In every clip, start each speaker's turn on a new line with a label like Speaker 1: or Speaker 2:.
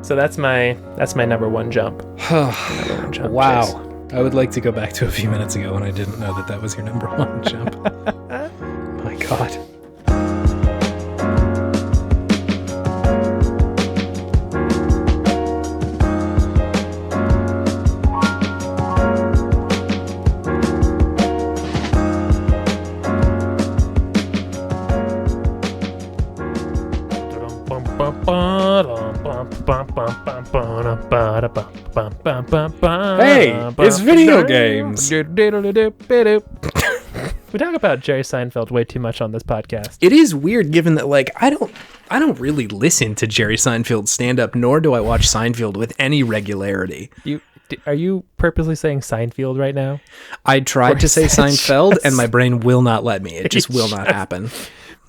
Speaker 1: So that's my number one jump. Number one jump.
Speaker 2: Wow.
Speaker 1: Chase.
Speaker 2: I would like to go back to a few minutes ago when I didn't know that was your number one jump. My God. Hey, it's video games.
Speaker 1: We talk about Jerry Seinfeld way too much on this podcast.
Speaker 2: It is weird given that like I don't really listen to Jerry Seinfeld stand up, nor do I watch Seinfeld with any regularity.
Speaker 1: Are you purposely saying Seinfeld right now?
Speaker 2: I tried to say Seinfeld and my brain will not let me. It just will not happen.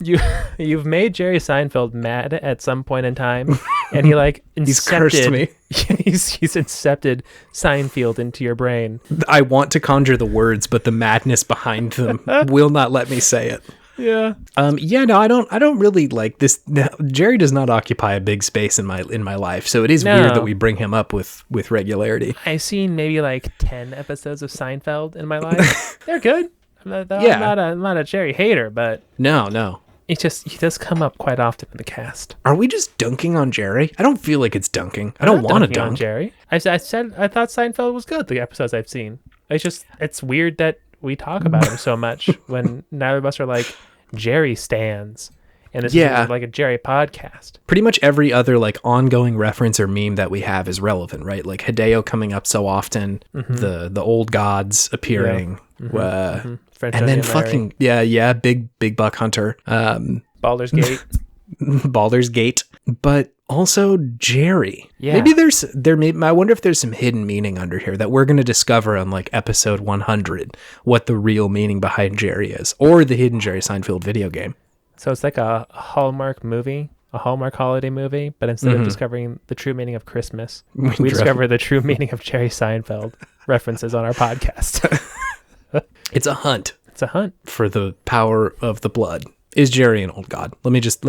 Speaker 1: You've made Jerry Seinfeld mad at some point in time, and he like
Speaker 2: he's cursed me.
Speaker 1: He's incepted Seinfeld into your brain.
Speaker 2: I want to conjure the words, but the madness behind them will not let me say it.
Speaker 1: Yeah.
Speaker 2: No, I don't really like this. Jerry does not occupy a big space in my life, so it is weird that we bring him up with regularity.
Speaker 1: I've seen maybe like 10 episodes of Seinfeld in my life. They're good. I'm not a Jerry hater, but
Speaker 2: no.
Speaker 1: He does come up quite often in the cast.
Speaker 2: Are we just dunking on Jerry? I don't feel like it's dunking. I don't want to dunk
Speaker 1: on Jerry. I thought Seinfeld was good. The episodes I've seen. It's weird that we talk about him so much when neither of us are like Jerry stans, and this is like a Jerry podcast.
Speaker 2: Pretty much every other like ongoing reference or meme that we have is relevant, right? Like Hideo coming up so often, the old gods appearing. And then fucking big buck hunter,
Speaker 1: Baldur's Gate,
Speaker 2: Baldur's Gate, but also Jerry.
Speaker 1: Yeah,
Speaker 2: maybe I wonder if there's some hidden meaning under here that we're going to discover on like episode 100, what the real meaning behind Jerry is, or the hidden Jerry Seinfeld video game.
Speaker 1: So it's like a Hallmark movie, a Hallmark holiday movie, but instead of discovering the true meaning of Christmas, we discover the true meaning of Jerry Seinfeld references on our podcast.
Speaker 2: It's a hunt.
Speaker 1: It's a hunt
Speaker 2: for the power of the blood. Is Jerry an old god? Let me just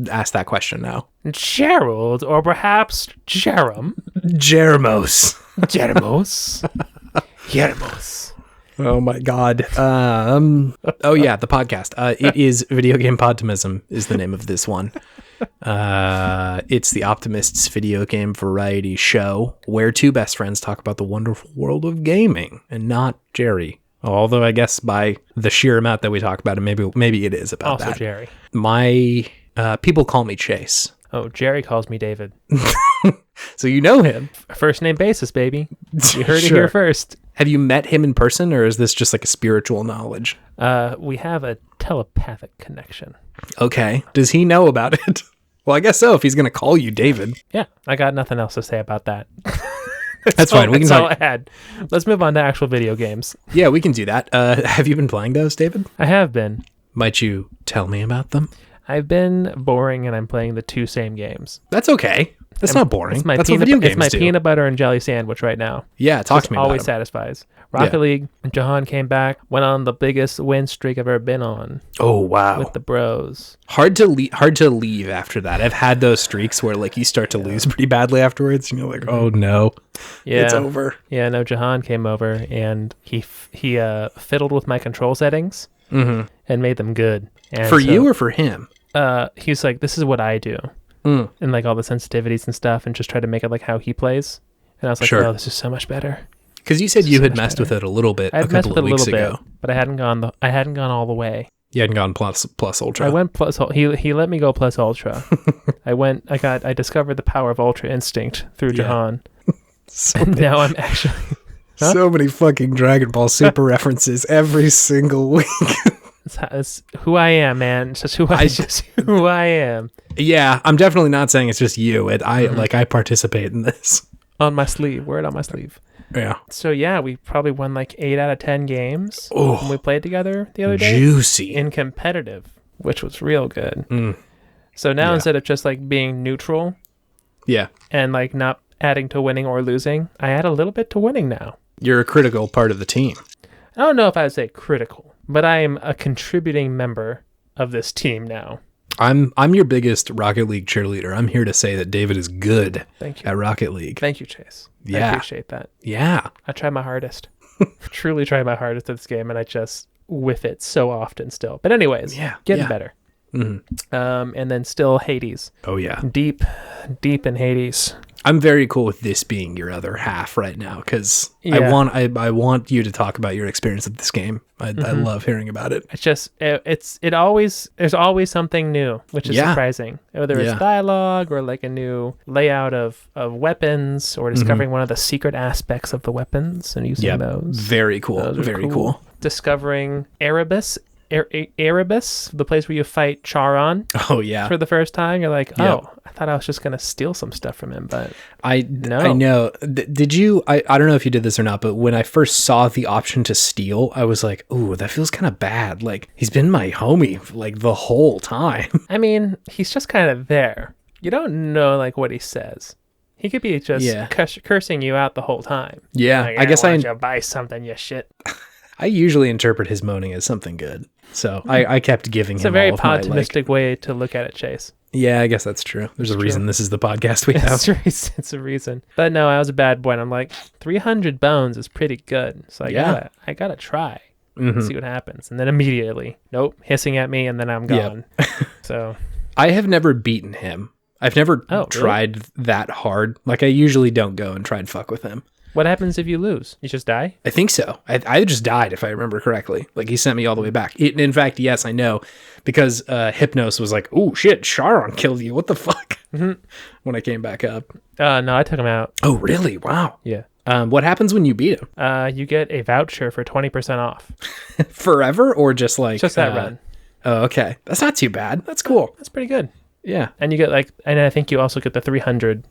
Speaker 2: ask that question now.
Speaker 1: Gerald, or perhaps Jerem.
Speaker 2: Jeremos. Oh my God. The podcast. It is Video Game Podtimism is the name of this one. It's the Optimists video game variety show where two best friends talk about the wonderful world of gaming, and not Jerry. Although I guess by the sheer amount that we talk about it, maybe it is about that.
Speaker 1: Also Jerry.
Speaker 2: My people call me Chase.
Speaker 1: Oh, Jerry calls me David.
Speaker 2: So you know him.
Speaker 1: First name basis, baby. You heard it here first.
Speaker 2: Have you met him in person, or is this just like a spiritual knowledge?
Speaker 1: We have a telepathic connection.
Speaker 2: Okay. Does he know about it? Well, I guess so, if he's going to call you David.
Speaker 1: Yeah, I got nothing else to say about that.
Speaker 2: That's fine.
Speaker 1: That's all I had. Let's move on to actual video games.
Speaker 2: Yeah, we can do that. Have you been playing those, David?
Speaker 1: I have been.
Speaker 2: Might you tell me about them?
Speaker 1: I've been boring, and I'm playing the two same games.
Speaker 2: That's okay. That's not boring. That's what video games do.
Speaker 1: It's my peanut butter and jelly sandwich right now.
Speaker 2: Yeah, talk to me about it.
Speaker 1: Always satisfies. Rocket League, Jahan came back, went on the biggest win streak I've ever been on.
Speaker 2: Oh, wow.
Speaker 1: With the bros.
Speaker 2: Hard to leave after that. I've had those streaks where like you start to lose pretty badly afterwards, and you're like, oh no, it's over. Yeah, no, Jahan came over, and he fiddled with my control settings and made them good. And for you or for him?
Speaker 1: He was like, this is what I do. And like all the sensitivities and stuff, and just try to make it like how he plays. And I was like, oh, this is so much better.
Speaker 2: Because you said you had messed with it a little bit a couple of weeks ago,
Speaker 1: but I hadn't gone all the way.
Speaker 2: You hadn't gone plus ultra.
Speaker 1: I went plus. He let me go plus ultra. I discovered the power of Ultra Instinct through Jahan. And now I'm actually
Speaker 2: so many fucking Dragon Ball Super references every single week.
Speaker 1: It's who I am, man. It's just who I am.
Speaker 2: Yeah, I'm definitely not saying it's just you. I participate in this.
Speaker 1: On my sleeve. Wear it on my sleeve.
Speaker 2: Yeah.
Speaker 1: So yeah, we probably won like 8 out of 10 games when we played together the other day.
Speaker 2: Juicy.
Speaker 1: In competitive, which was real good. So now instead of just like being neutral, and like not adding to winning or losing, I add a little bit to winning now.
Speaker 2: You're a critical part of the team.
Speaker 1: I don't know if I would say critical, but I am a contributing member of this team now.
Speaker 2: I'm your biggest Rocket League cheerleader. I'm here to say that David is good
Speaker 1: Thank you.
Speaker 2: at Rocket League.
Speaker 1: Thank you, Chase.
Speaker 2: Yeah.
Speaker 1: I appreciate that.
Speaker 2: Yeah.
Speaker 1: I try my hardest. Truly try my hardest at this game, and I just whiff it so often still. But anyways, getting better.
Speaker 2: Mm-hmm.
Speaker 1: And then still Hades.
Speaker 2: Oh, yeah.
Speaker 1: Deep in Hades.
Speaker 2: I'm very cool with this being your other half right now because I want you to talk about your experience of this game. I love hearing about it.
Speaker 1: It's just there's always something new, which is surprising. Whether it's dialogue or like a new layout of weapons or discovering one of the secret aspects of the weapons and using those.
Speaker 2: Very cool. Very cool.
Speaker 1: Discovering Erebus, the place where you fight Charon.
Speaker 2: Oh yeah.
Speaker 1: For the first time, you're like, oh, I thought I was just gonna steal some stuff from him, but
Speaker 2: I know. Did you? I don't know if you did this or not, but when I first saw the option to steal, I was like, ooh, that feels kind of bad. Like he's been my homie like the whole time.
Speaker 1: I mean, he's just kind of there. You don't know like what he says. He could be just cursing you out the whole time.
Speaker 2: Yeah,
Speaker 1: like,
Speaker 2: I guess
Speaker 1: I want you to buy something, you shit.
Speaker 2: I usually interpret his moaning as something good. So I kept giving him all of my,
Speaker 1: It's a very Podtimistic way to look at it, Chase.
Speaker 2: Yeah, I guess that's true. There's a reason this is the podcast we have.
Speaker 1: It's a reason. But no, I was a bad boy, and I'm like, 300 bones is pretty good. So I gotta try. See what happens. And then immediately, nope, hissing at me, and then I'm gone. So
Speaker 2: I have never beaten him. I've never tried that hard. Like I usually don't go and try and fuck with him.
Speaker 1: What happens if you lose? You just die?
Speaker 2: I think so. I just died, if I remember correctly. Like, he sent me all the way back. In fact, yes, I know. Because Hypnos was like, oh, shit, Charon killed you. What the fuck? When I came back up.
Speaker 1: No, I took him out.
Speaker 2: Oh, really? Wow.
Speaker 1: Yeah.
Speaker 2: What happens when you beat him?
Speaker 1: You get a voucher for 20% off.
Speaker 2: Forever? Or just like...
Speaker 1: Just that run.
Speaker 2: Oh, okay. That's not too bad. That's cool.
Speaker 1: That's pretty good.
Speaker 2: Yeah.
Speaker 1: And you get and I think you also get the 300...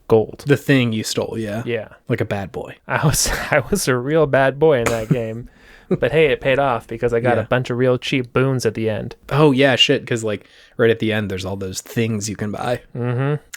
Speaker 1: gold.
Speaker 2: The thing you stole, yeah.
Speaker 1: Yeah.
Speaker 2: Like a bad boy.
Speaker 1: I was a real bad boy in that game. But hey, it paid off because I got a bunch of real cheap boons at the end.
Speaker 2: Oh, yeah, shit. Because like right at the end, there's all those things you can buy.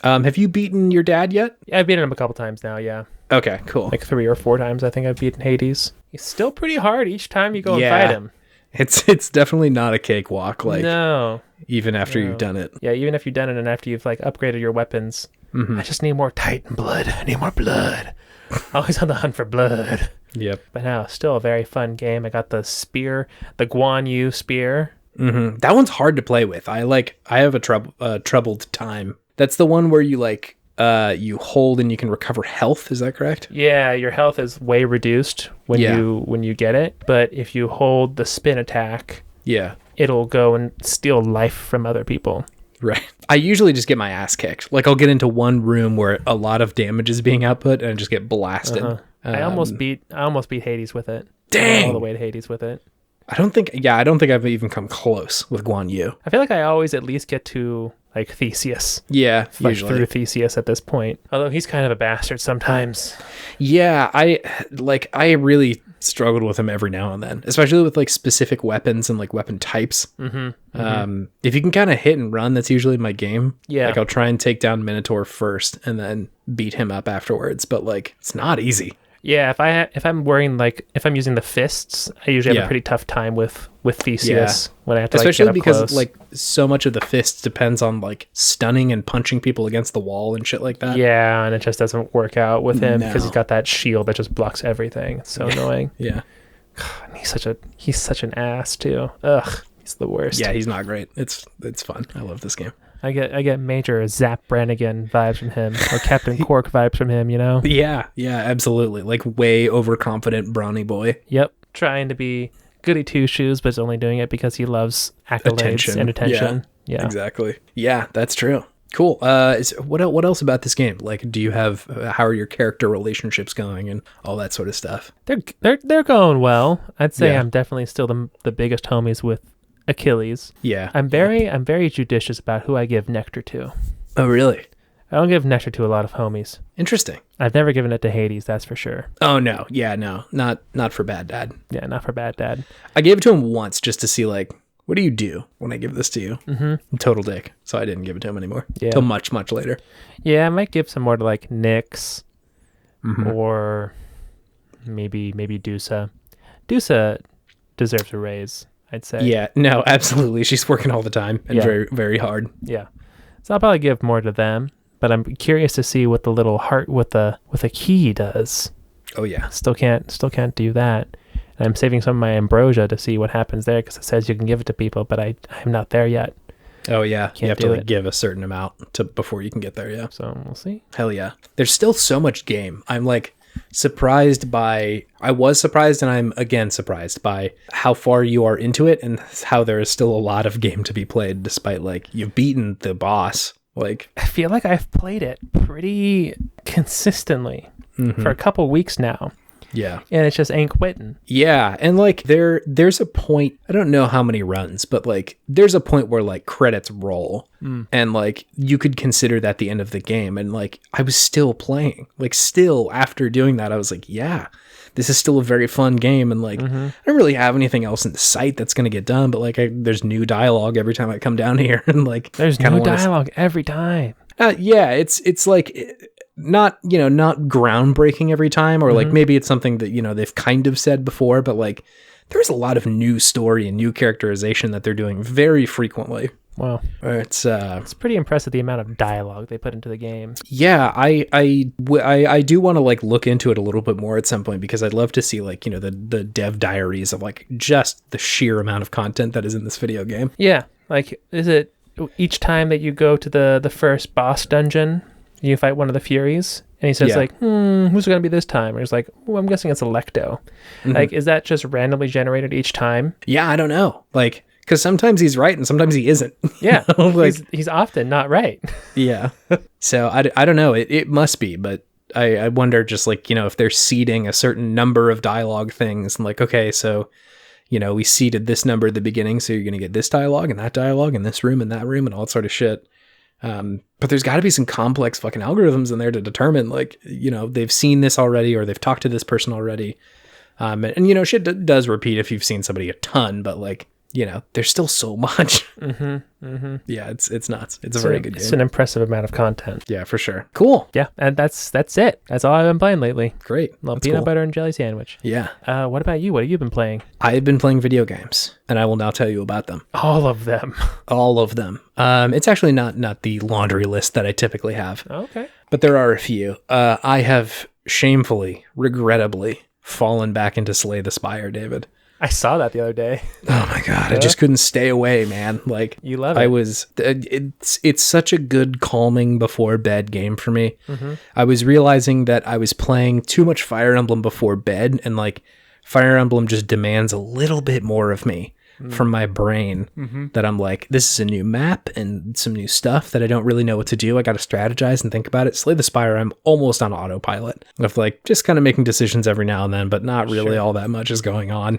Speaker 2: Have you beaten your dad yet?
Speaker 1: Yeah, I've beaten him a couple times now, yeah.
Speaker 2: Okay, cool.
Speaker 1: Like 3 or 4 times I think I've beaten Hades. He's still pretty hard each time you go and fight him.
Speaker 2: It's definitely not a cakewalk. Like
Speaker 1: no.
Speaker 2: Even after you've done it.
Speaker 1: Yeah, even if you've done it and after you've like upgraded your weapons. I just need more Titan blood. I need more blood. Always on the hunt for blood.
Speaker 2: Yep.
Speaker 1: But no, still a very fun game. I got the spear, the Guan Yu spear.
Speaker 2: That one's hard to play with. I have a troubled time. That's the one where you like you hold and you can recover health. Is that correct?
Speaker 1: Yeah, your health is way reduced when you get it. But if you hold the spin attack, it'll go and steal life from other people.
Speaker 2: Right. I usually just get my ass kicked. Like I'll get into one room where a lot of damage is being output and I just get blasted.
Speaker 1: I almost beat Hades with it.
Speaker 2: Dang.
Speaker 1: All the way to Hades with it.
Speaker 2: I don't think I've even come close with Guan Yu.
Speaker 1: I feel like I always at least get to like Theseus.
Speaker 2: Yeah,
Speaker 1: like
Speaker 2: usually
Speaker 1: through Theseus at this point. Although he's kind of a bastard sometimes.
Speaker 2: Yeah, I really struggled with him every now and then, especially with like specific weapons and like weapon types. If you can kind of hit and run, that's usually my game.
Speaker 1: Yeah,
Speaker 2: like I'll try and take down Minotaur first and then beat him up afterwards. But like it's not easy.
Speaker 1: Yeah, if I'm using the fists, I usually have a pretty tough time with Theseus when I have to
Speaker 2: especially
Speaker 1: like, get up
Speaker 2: because
Speaker 1: close.
Speaker 2: Like so much of the fists depends on like stunning and punching people against the wall and shit like that.
Speaker 1: Yeah, and it just doesn't work out with him because he's got that shield that just blocks everything. It's so annoying.
Speaker 2: Yeah,
Speaker 1: God, he's such an ass too. Ugh, he's the worst.
Speaker 2: Yeah, he's not great. It's fun. I love this game.
Speaker 1: I get major Zap Brannigan vibes from him, or Captain Cork vibes from him, you know?
Speaker 2: Yeah, absolutely. Like way overconfident brawny boy.
Speaker 1: Yep, trying to be goody two shoes, but is only doing it because he loves accolades and attention. Yeah,
Speaker 2: exactly. Yeah, that's true. Cool. What else about this game? Like, do you have how are your character relationships going and all that sort of stuff?
Speaker 1: They're going well. I'd say I'm definitely still the biggest homies with Achilles.
Speaker 2: Yeah.
Speaker 1: I'm very judicious about who I give nectar to.
Speaker 2: Oh, really?
Speaker 1: I don't give nectar to a lot of homies.
Speaker 2: Interesting.
Speaker 1: I've never given it to Hades, that's for sure.
Speaker 2: Oh, no. Yeah, no. Not for Bad Dad.
Speaker 1: Yeah, not for Bad Dad.
Speaker 2: I gave it to him once just to see, like, what do you do when I give this to you? Total dick. So I didn't give it to him anymore. Yeah. Till much, much later.
Speaker 1: Yeah, I might give some more to, like, Nyx. Or maybe Dusa. Dusa deserves a raise. I'd say.
Speaker 2: Yeah, no, absolutely. She's working all the time and very, very hard.
Speaker 1: Yeah. So I'll probably give more to them, but I'm curious to see what the little heart with a key does.
Speaker 2: Oh yeah.
Speaker 1: Still can't do that. And I'm saving some of my ambrosia to see what happens there because it says you can give it to people, but I'm not there yet.
Speaker 2: Oh yeah,
Speaker 1: Can't
Speaker 2: you have to
Speaker 1: do
Speaker 2: like
Speaker 1: it.
Speaker 2: give a certain amount before you can get there. Yeah.
Speaker 1: So we'll see.
Speaker 2: Hell yeah. There's still so much game. I'm like surprised by. I was surprised, and I'm again surprised by how far you are into it, and how there is still a lot of game to be played, despite like you've beaten the boss. Like
Speaker 1: I feel like I've played it pretty consistently for a couple weeks now.
Speaker 2: Yeah.
Speaker 1: And it just ain't quitting.
Speaker 2: Yeah, and like there's a point, I don't know how many runs, but like there's a point where like credits roll and like you could consider that the end of the game, and like I was still playing. Like still after doing that I was like, yeah, this is still a very fun game, and like I don't really have anything else in sight that's going to get done, but like there's new dialogue every time I come down here, and like
Speaker 1: there's new dialogue every time.
Speaker 2: Yeah, it's like not groundbreaking every time, or like maybe it's something that they've kind of said before, but like there's a lot of new story and new characterization that they're doing very frequently.
Speaker 1: Wow.
Speaker 2: It's
Speaker 1: pretty impressive the amount of dialogue they put into the game.
Speaker 2: Yeah, I do want to like look into it a little bit more at some point, because I'd love to see like the dev diaries of like just the sheer amount of content that is in this video game.
Speaker 1: Yeah, like is it each time that you go to the first boss dungeon, you fight one of the Furies, and he says like, who's it gonna be this time? And he's like, I'm guessing it's Electo. Like, is that just randomly generated each time?
Speaker 2: Yeah, I don't know. Like, because sometimes he's right and sometimes he isn't.
Speaker 1: Yeah,
Speaker 2: like
Speaker 1: he's often not right.
Speaker 2: Yeah. So I don't know. It must be, but I wonder just like, if they're seeding a certain number of dialogue things, and like, okay, so we seeded this number at the beginning, so you're gonna get this dialogue and that dialogue and this room and that room and all that sort of shit. But there's got to be some complex fucking algorithms in there to determine, like, they've seen this already, or they've talked to this person already. And shit does repeat if you've seen somebody a ton, but like, there's still so much. Yeah, it's nuts. It's a very good game.
Speaker 1: It's an impressive amount of content.
Speaker 2: Yeah, for sure. Cool.
Speaker 1: Yeah, and that's it. That's all I've been playing lately.
Speaker 2: Great.
Speaker 1: A little peanut butter and jelly sandwich.
Speaker 2: Yeah.
Speaker 1: What about you? What have you been playing?
Speaker 2: I've been playing video games, and I will now tell you about them.
Speaker 1: All of them.
Speaker 2: All of them. It's actually not the laundry list that I typically have.
Speaker 1: Okay.
Speaker 2: But there are a few. I have shamefully, regrettably, fallen back into Slay the Spire, David.
Speaker 1: I saw that the other day.
Speaker 2: Oh my god, I just couldn't stay away, man. Like,
Speaker 1: you love it.
Speaker 2: It's such a good calming before bed game for me. I was realizing that I was playing too much Fire Emblem before bed, and like Fire Emblem just demands a little bit more of me from my brain, that I'm like, this is a new map and some new stuff that I don't really know what to do. I got to strategize and think about it. Slay the Spire, I'm almost on autopilot of like just kind of making decisions every now and then, but not really all that much is going on.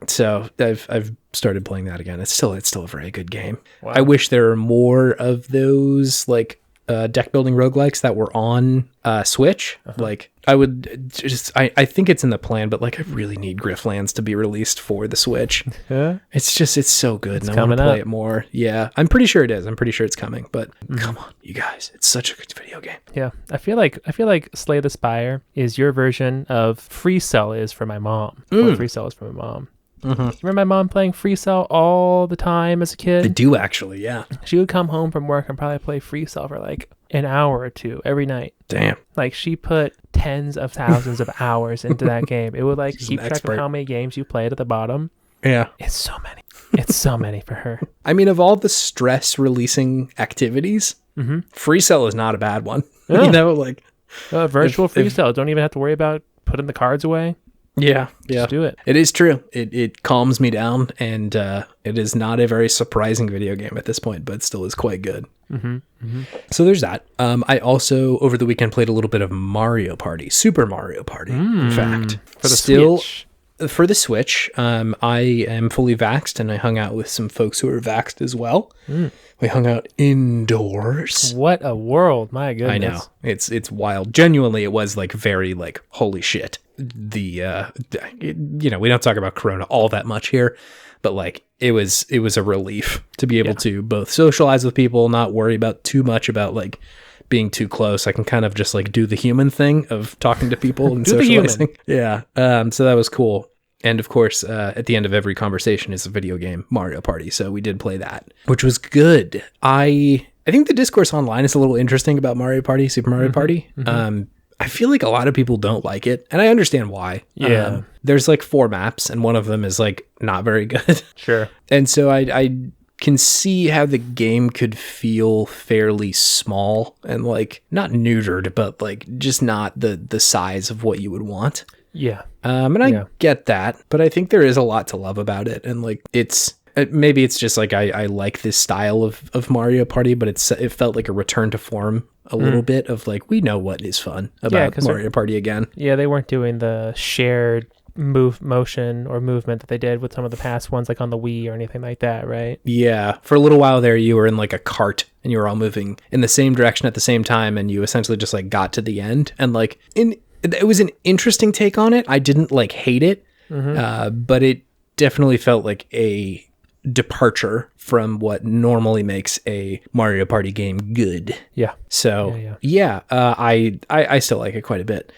Speaker 2: So I've started playing that again. It's still a very good game. Wow. I wish there were more of those like deck building roguelikes that were on Switch. Like I would just, I think it's in the plan, but like I really need Griftlands to be released for the Switch. Yeah. It's so good, and I want to play it more. Yeah, I'm pretty sure it is. I'm pretty sure it's coming, but come on, you guys, it's such a good video game.
Speaker 1: Yeah, I feel like Slay the Spire is your version of Free Cell is for my mom. Or Free Cell is for my mom. You remember my mom playing Free Cell all the time as a kid?
Speaker 2: I do, actually, yeah.
Speaker 1: She would come home from work and probably play Free Cell for like an hour or two every night.
Speaker 2: Damn.
Speaker 1: Like, she put tens of thousands of hours into that game. It would like keep track of how many games you played at the bottom.
Speaker 2: Yeah.
Speaker 1: It's so many. It's so many for her.
Speaker 2: I mean, of all the stress releasing activities, Free Cell is not a bad one.
Speaker 1: Yeah.
Speaker 2: Like
Speaker 1: virtual Free Cell. Don't even have to worry about putting the cards away.
Speaker 2: Yeah.
Speaker 1: Just do it.
Speaker 2: It is true. It calms me down, and it is not a very surprising video game at this point, but still is quite good. So there's that. I also, over the weekend, played a little bit of Mario Party, Super Mario Party, in fact.
Speaker 1: For the Switch.
Speaker 2: For the Switch, I am fully vaxxed, and I hung out with some folks who are vaxxed as well. We hung out indoors.
Speaker 1: What a world, my goodness.
Speaker 2: I know. It's wild. Genuinely, it was like very like, holy shit. We don't talk about Corona all that much here, but like it was a relief to be able to both socialize with people, not worry about too much about like being too close. I can kind of just like do the human thing of talking to people and socializing. Yeah. So that was cool. And of course, at the end of every conversation is a video game, Mario Party. So we did play that, which was good. I think the discourse online is a little interesting about Mario Party, Super Mario Party. I feel like a lot of people don't like it, and I understand why.
Speaker 1: Yeah.
Speaker 2: There's like 4 maps, and one of them is like not very good.
Speaker 1: Sure.
Speaker 2: And so I can see how the game could feel fairly small and like not neutered, but like just not the size of what you would want.
Speaker 1: Yeah.
Speaker 2: And I get that, but I think there is a lot to love about it. And like maybe it's just like I like this style of Mario Party, but it felt like a return to form a little bit of like, we know what is fun about Mario Party again.
Speaker 1: Yeah, they weren't doing the shared motion or movement that they did with some of the past ones, like on the Wii or anything like that, right?
Speaker 2: Yeah. For a little while there, you were in like a cart and you were all moving in the same direction at the same time, and you essentially just like got to the end. And like it was an interesting take on it. I didn't like hate it, but it definitely felt like a departure from what normally makes a Mario Party game good.
Speaker 1: Yeah.
Speaker 2: So I still like it quite a bit.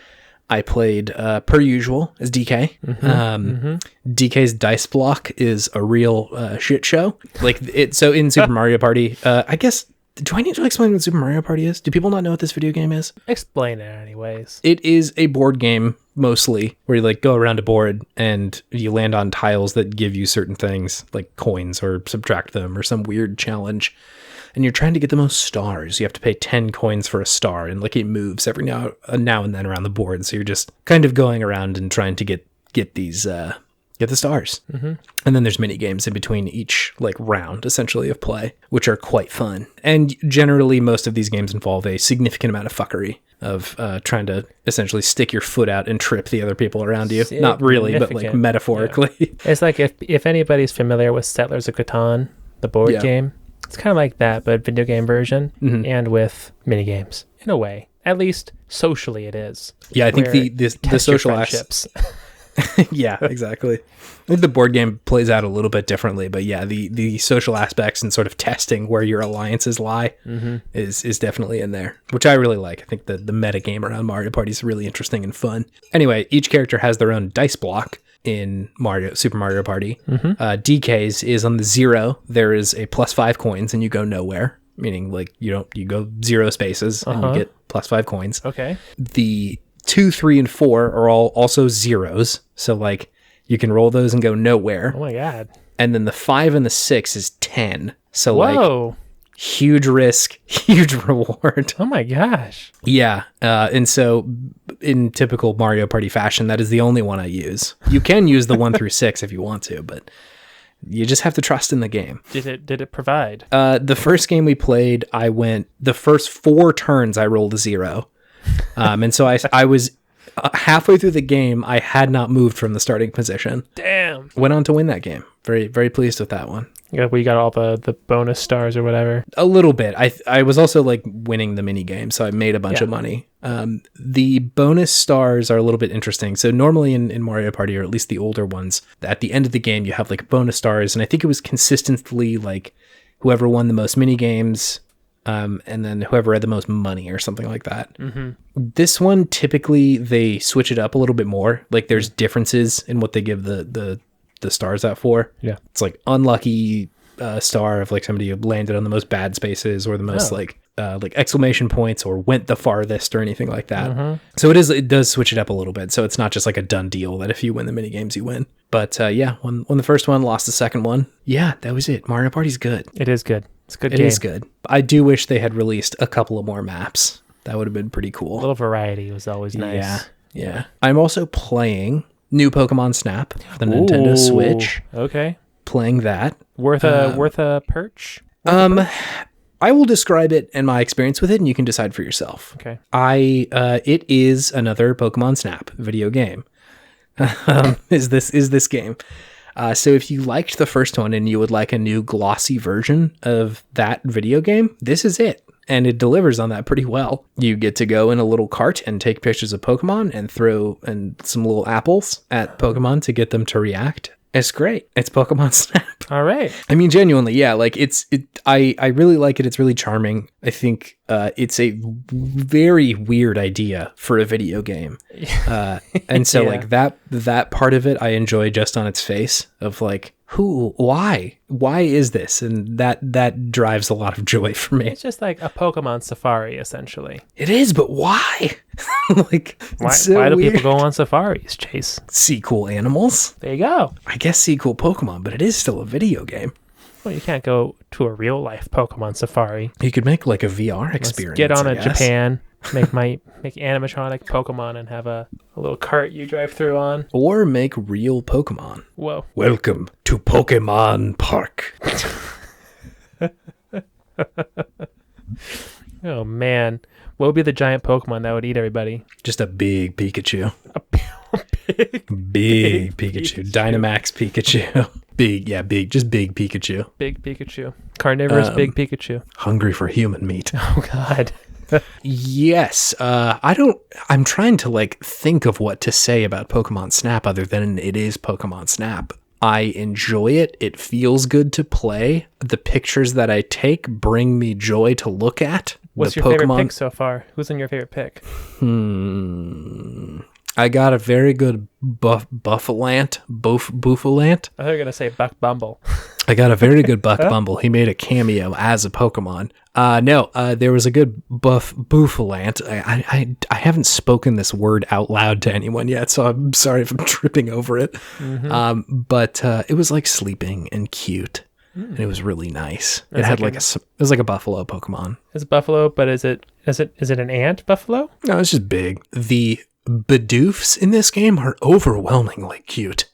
Speaker 2: I played per usual as DK. DK's dice block is a real shit show. Like it. So in Super Mario Party, I guess. Do I need to explain what Super Mario Party is? Do people not know what this video game is?
Speaker 1: Explain it anyways.
Speaker 2: It is a board game, mostly, where you like go around a board and you land on tiles that give you certain things, like coins, or subtract them, or some weird challenge. And you're trying to get the most stars. You have to pay 10 coins for a star, and like it moves every now and then around the board. So you're just kind of going around and trying to get these get the stars. And then there's mini games in between each like round, essentially, of play, which are quite fun. And generally, most of these games involve a significant amount of fuckery of trying to essentially stick your foot out and trip the other people around you. Not really, but like metaphorically.
Speaker 1: Yeah. It's like if anybody's familiar with Settlers of Catan, the board game, it's kind of like that, but video game version, and with mini games in a way. At least socially, it is.
Speaker 2: Yeah, I think the social aspects. Yeah, exactly. I think the board game plays out a little bit differently, but yeah, the social aspects and sort of testing where your alliances lie is definitely in there, which I really like. I think the meta game around Mario Party is really interesting and fun. Anyway, each character has their own dice block in Super Mario Party. DK's is on the 0. There is a +5 coins, and you go nowhere, meaning like you go 0 spaces and you get +5 coins.
Speaker 1: Okay.
Speaker 2: The 2, 3, and 4 are all also 0s. So like you can roll those and go nowhere.
Speaker 1: Oh my God.
Speaker 2: And then the 5 and the 6 is 10. So
Speaker 1: like
Speaker 2: huge risk, huge reward.
Speaker 1: Oh my gosh.
Speaker 2: Yeah. And so in typical Mario Party fashion, that is the only one I use. You can use the 1 through 6 if you want to, but you just have to trust in the game.
Speaker 1: Did it provide?
Speaker 2: The first game we played, the first 4 turns I rolled a 0. And so I was halfway through the game. I had not moved from the starting position.
Speaker 1: Damn.
Speaker 2: Went on to win that game. Very, very pleased with that one.
Speaker 1: Yeah, we got all the bonus stars or whatever.
Speaker 2: A little bit. I was also like winning the mini game, so I made a bunch of money. The bonus stars are a little bit interesting. So normally in Mario Party, or at least the older ones, at the end of the game you have like bonus stars, and I think it was consistently like whoever won the most mini games. And then whoever had the most money or something like that. This one, typically they switch it up a little bit more. Like there's differences in what they give the stars out for. Yeah, it's like unlucky star of like somebody who landed on the most bad spaces, or the most like exclamation points, or went the farthest, or anything like that. So it does switch it up a little bit. So it's not just like a done deal that if you win the mini games you win. But won the first one, lost the second one. Yeah, that was it. Mario Party's good.
Speaker 1: It is good. It's a good
Speaker 2: game.
Speaker 1: It
Speaker 2: is good. I do wish they had released a couple of more maps. That would have been pretty cool.
Speaker 1: A little variety was always nice.
Speaker 2: Yeah. I'm also playing new Pokemon Snap for the Nintendo Switch.
Speaker 1: Okay.
Speaker 2: Playing that.
Speaker 1: Worth a perch?
Speaker 2: I will describe it and my experience with it, and you can decide for yourself.
Speaker 1: Okay.
Speaker 2: It is another Pokemon Snap video game. Is this game. So if you liked the first one and you would like a new glossy version of that video game, this is it. And it delivers on that pretty well. You get to go in a little cart and take pictures of Pokemon and throw some little apples at Pokemon to get them to react. It's great. It's Pokemon Snap.
Speaker 1: All right.
Speaker 2: I mean, genuinely, yeah. Like I really like it. It's really charming. I think it's a very weird idea for a video game, and so like that part of it I enjoy just on its face of like, why is this, and that drives a lot of joy for me.
Speaker 1: It's just like a Pokemon safari, essentially.
Speaker 2: It is, but why? Like,
Speaker 1: why do people go on safaris, Chase?
Speaker 2: See cool animals.
Speaker 1: There you go.
Speaker 2: I guess see cool Pokemon, but it is still a video game.
Speaker 1: Well, you can't go to a real life Pokemon safari.
Speaker 2: You could make like a VR experience.
Speaker 1: Let's get on Japan, make animatronic Pokemon, and have a little cart you drive through on.
Speaker 2: Or make real Pokemon.
Speaker 1: Whoa!
Speaker 2: Welcome to Pokemon Park.
Speaker 1: Oh man, what would be the giant Pokemon that would eat everybody?
Speaker 2: Just a big Pikachu.
Speaker 1: Big
Speaker 2: Pikachu. Dynamax Pikachu. Big Pikachu.
Speaker 1: Big Pikachu. Carnivorous big Pikachu.
Speaker 2: Hungry for human meat.
Speaker 1: Oh God.
Speaker 2: Yes. I'm trying to like think of what to say about Pokemon Snap other than it is Pokemon Snap. I enjoy it. It feels good to play. The pictures that I take bring me joy to look at.
Speaker 1: What's your favorite pick so far? Who's in your favorite pick?
Speaker 2: I got a very good Buffalant.
Speaker 1: I thought you were going to say Buck Bumble.
Speaker 2: I got a very good Buck Bumble. He made a cameo as a Pokemon. There was a good Buffalant. I haven't spoken this word out loud to anyone yet, so I'm sorry if I'm tripping over it. Mm-hmm. But it was like sleeping and cute. And it was really nice. It had it was like a buffalo Pokemon.
Speaker 1: It's a buffalo, but is it an ant buffalo?
Speaker 2: No, it's just big. The Bidoofs in this game are overwhelmingly cute.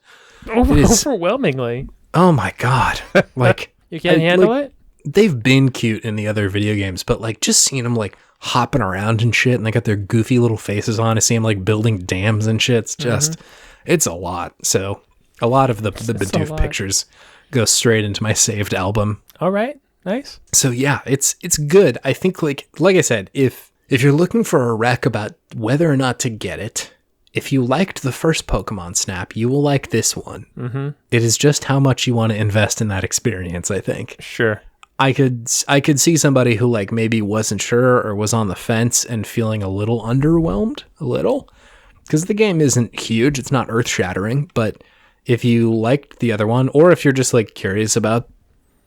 Speaker 1: Overwhelmingly?
Speaker 2: Oh my God. Like
Speaker 1: you can't handle it?
Speaker 2: They've been cute in the other video games, but like just seeing them like hopping around and shit, and they got their goofy little faces on. I see them like building dams and shit. It's just, it's a lot. So a lot of the Bidoof pictures go straight into my saved album.
Speaker 1: All right. Nice.
Speaker 2: So yeah, it's good. I think like I said, if you're looking for a rec about whether or not to get it, if you liked the first Pokemon Snap, you will like this one. Mm-hmm. It is just how much you want to invest in that experience, I think.
Speaker 1: Sure.
Speaker 2: I could see somebody who like maybe wasn't sure or was on the fence and feeling a little underwhelmed, because the game isn't huge. It's not earth-shattering, but if you liked the other one, or if you're just like curious about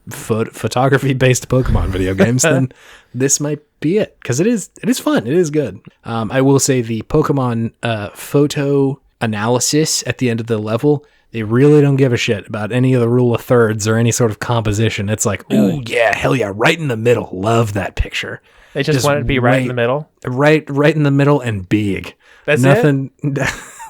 Speaker 2: photography-based Pokemon video games, then this might be it, because it is fun. It is good. I will say the Pokemon photo analysis at the end of the level, they really don't give a shit about any of the rule of thirds or any sort of composition. It's like, oh yeah, hell yeah, right in the middle. Love that picture.
Speaker 1: They just want it to be right in the middle?
Speaker 2: Right in the middle and big.
Speaker 1: That's
Speaker 2: nothing.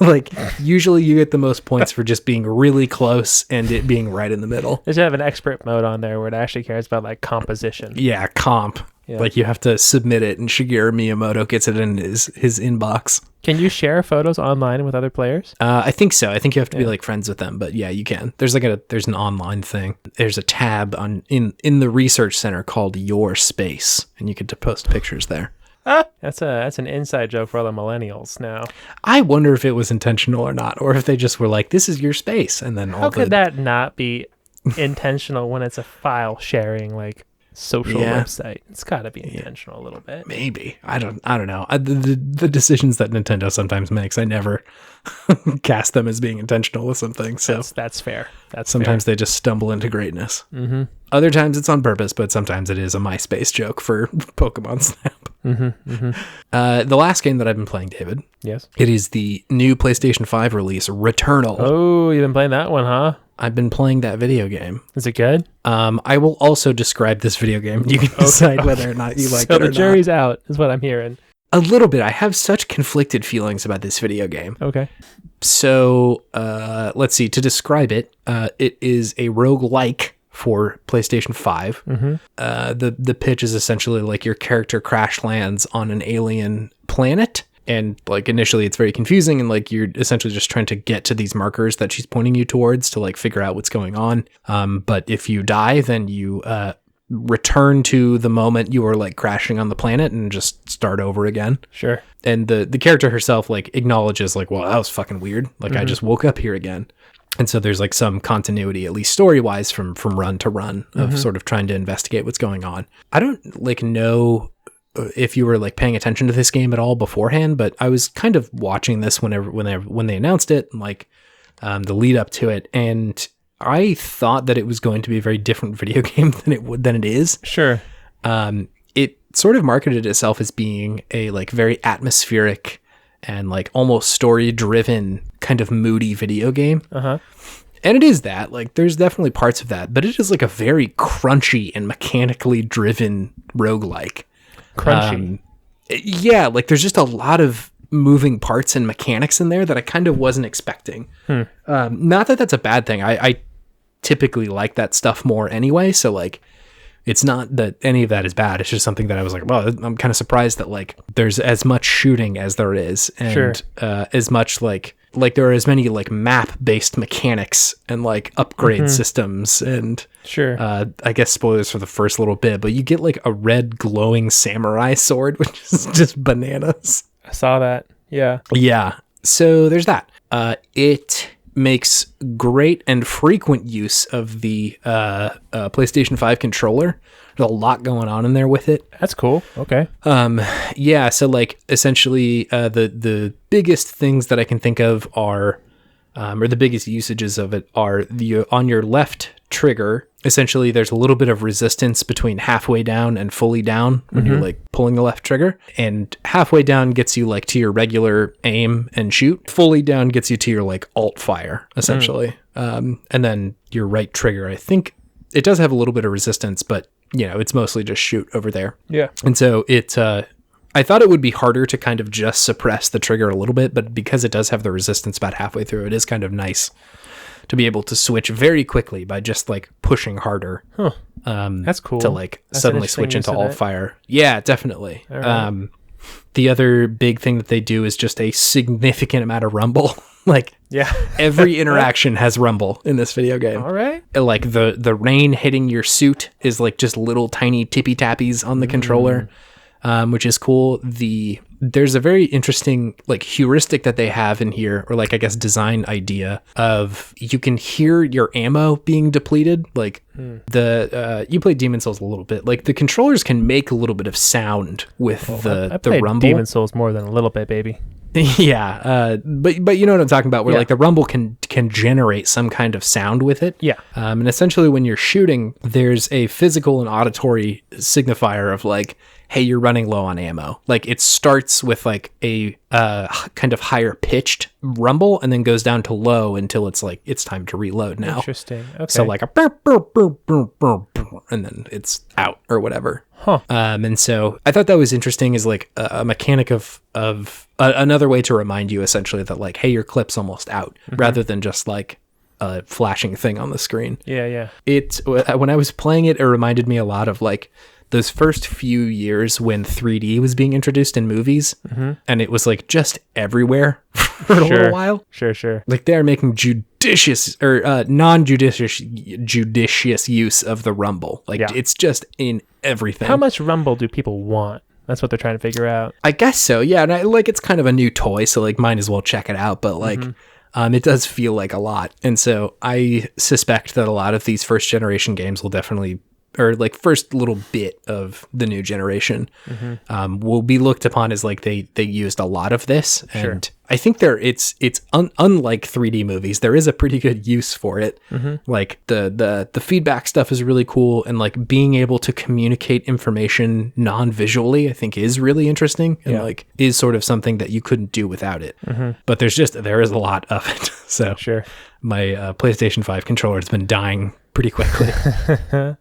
Speaker 2: Like, usually you get the most points for just being really close and it being right in the middle.
Speaker 1: They should have an expert mode on there where it actually cares about like composition.
Speaker 2: Yeah, comp. Yeah. Like you have to submit it and Shigeru Miyamoto gets it in his inbox.
Speaker 1: Can you share photos online with other players?
Speaker 2: I think so. I think you have to be like friends with them, but yeah, you can. There's there's an online thing. There's a tab in the research center called Your Space, and you get to post pictures there.
Speaker 1: That's an inside joke for all the millennials now.
Speaker 2: I wonder if it was intentional or not, or if they just were like, "This is your space," and then
Speaker 1: how could that not be intentional when it's a file sharing like social website? It's got to be intentional a little bit.
Speaker 2: Maybe I don't know. The decisions that Nintendo sometimes makes, I never cast them as being intentional with something. So
Speaker 1: that's fair.
Speaker 2: Sometimes they just stumble into greatness. Mm-hmm. Other times it's on purpose, but sometimes it is a MySpace joke for Pokemon Snap. Mm-hmm, mm-hmm. The last game that I've been playing, David.
Speaker 1: Yes.
Speaker 2: It is the new PlayStation 5 release, Returnal.
Speaker 1: Oh, you've been playing that one, huh?
Speaker 2: I've been playing that video game.
Speaker 1: Is it good?
Speaker 2: I will also describe this video game. You can decide whether or not you like it or not. So
Speaker 1: the jury's out, is what I'm hearing.
Speaker 2: A little bit. I have such conflicted feelings about this video game.
Speaker 1: Okay.
Speaker 2: So, let's see. To describe it, it is a roguelike for PlayStation 5. Mm-hmm. The pitch is essentially like your character crash lands on an alien planet. And like initially it's very confusing and like you're essentially just trying to get to these markers that she's pointing you towards to like figure out what's going on. But if you die, then you return to the moment you were like crashing on the planet and just start over again.
Speaker 1: Sure.
Speaker 2: And the character herself like acknowledges like, well, that was fucking weird. Like I just woke up here again. And so there's like some continuity, at least story-wise, from run to run of sort of trying to investigate what's going on. I don't like know if you were like paying attention to this game at all beforehand, but I was kind of watching this when they announced it, and like the lead up to it, and I thought that it was going to be a very different video game than it is.
Speaker 1: Sure.
Speaker 2: It sort of marketed itself as being a like very atmospheric and like almost story-driven kind of moody video game.
Speaker 1: Uh-huh.
Speaker 2: And it is that. Like, there's definitely parts of that, but it is like a very crunchy and mechanically driven roguelike.
Speaker 1: Crunchy.
Speaker 2: Yeah, like there's just a lot of moving parts and mechanics in there that I kind of wasn't expecting. Not that that's a bad thing. I typically like that stuff more anyway, so like it's not that any of that is bad. It's just something that I was like, well, I'm kind of surprised that like there's as much shooting as there is, and as much like there are as many like map based mechanics and like upgrade systems, and I guess spoilers for the first little bit, but you get like a red glowing samurai sword, which is just bananas.
Speaker 1: I saw that.
Speaker 2: Yeah. So there's that. It makes great and frequent use of the PlayStation 5 controller. There's a lot going on in there with it.
Speaker 1: That's cool. Okay.
Speaker 2: Yeah, so like essentially the biggest things that I can think of are or the biggest usages of it are on your left trigger. Essentially, there's a little bit of resistance between halfway down and fully down when you're like pulling the left trigger. And halfway down gets you like to your regular aim and shoot. Fully down gets you to your like alt fire, essentially. And then your right trigger, I think it does have a little bit of resistance, but you know, it's mostly just shoot over there.
Speaker 1: Yeah.
Speaker 2: And so I thought it would be harder to kind of just suppress the trigger a little bit, but because it does have the resistance about halfway through, it is kind of nice to be able to switch very quickly by just like pushing harder.
Speaker 1: That's cool.
Speaker 2: To like
Speaker 1: That's
Speaker 2: suddenly switch into alt fire. Yeah, definitely.
Speaker 1: Right.
Speaker 2: The other big thing that they do is just a significant amount of rumble. Like,
Speaker 1: yeah,
Speaker 2: every interaction has rumble in this video game.
Speaker 1: All right.
Speaker 2: Like the rain hitting your suit is like just little tiny tippy tappies on the controller, which is cool. There's a very interesting like heuristic that they have in here, or like I guess design idea of you can hear your ammo being depleted. Like you played Demon's Souls a little bit. Like the controllers can make a little bit of sound with
Speaker 1: I
Speaker 2: the rumble.
Speaker 1: Demon's Souls more than a little bit, baby.
Speaker 2: Yeah, but you know what I'm talking about, where like the rumble can generate some kind of sound with it.
Speaker 1: Yeah.
Speaker 2: And essentially when you're shooting, there's a physical and auditory signifier of like, hey, you're running low on ammo. Like it starts with like a kind of higher pitched rumble and then goes down to low until it's like, it's time to reload now.
Speaker 1: Interesting. Okay.
Speaker 2: So like a burr, burr, burr, burr, burr, burr, and then it's out or whatever.
Speaker 1: Huh.
Speaker 2: And so I thought that was interesting as like a mechanic of another way to remind you essentially that like, hey, your clip's almost out, rather than just like a flashing thing on the screen.
Speaker 1: Yeah.
Speaker 2: When I was playing it, it reminded me a lot of like those first few years when 3D was being introduced in movies, and it was like just everywhere for a little while.
Speaker 1: Sure.
Speaker 2: Like they're making judicious or non-judicious use of the rumble. Like it's just in everything.
Speaker 1: How much rumble do people want? That's what they're trying to figure out.
Speaker 2: I guess so. Yeah, and it's kind of a new toy, so like might as well check it out. But like, it does feel like a lot, and so I suspect that a lot of these first generation games will definitely, or like first little bit of the new generation, will be looked upon as like they used a lot of this, and I think it's unlike 3D movies. There is a pretty good use for it. Like the feedback stuff is really cool, and like being able to communicate information non-visually, I think is really interesting, and like is sort of something that you couldn't do without it. But there is a lot of it. So my PlayStation 5 controller has been dying pretty quickly.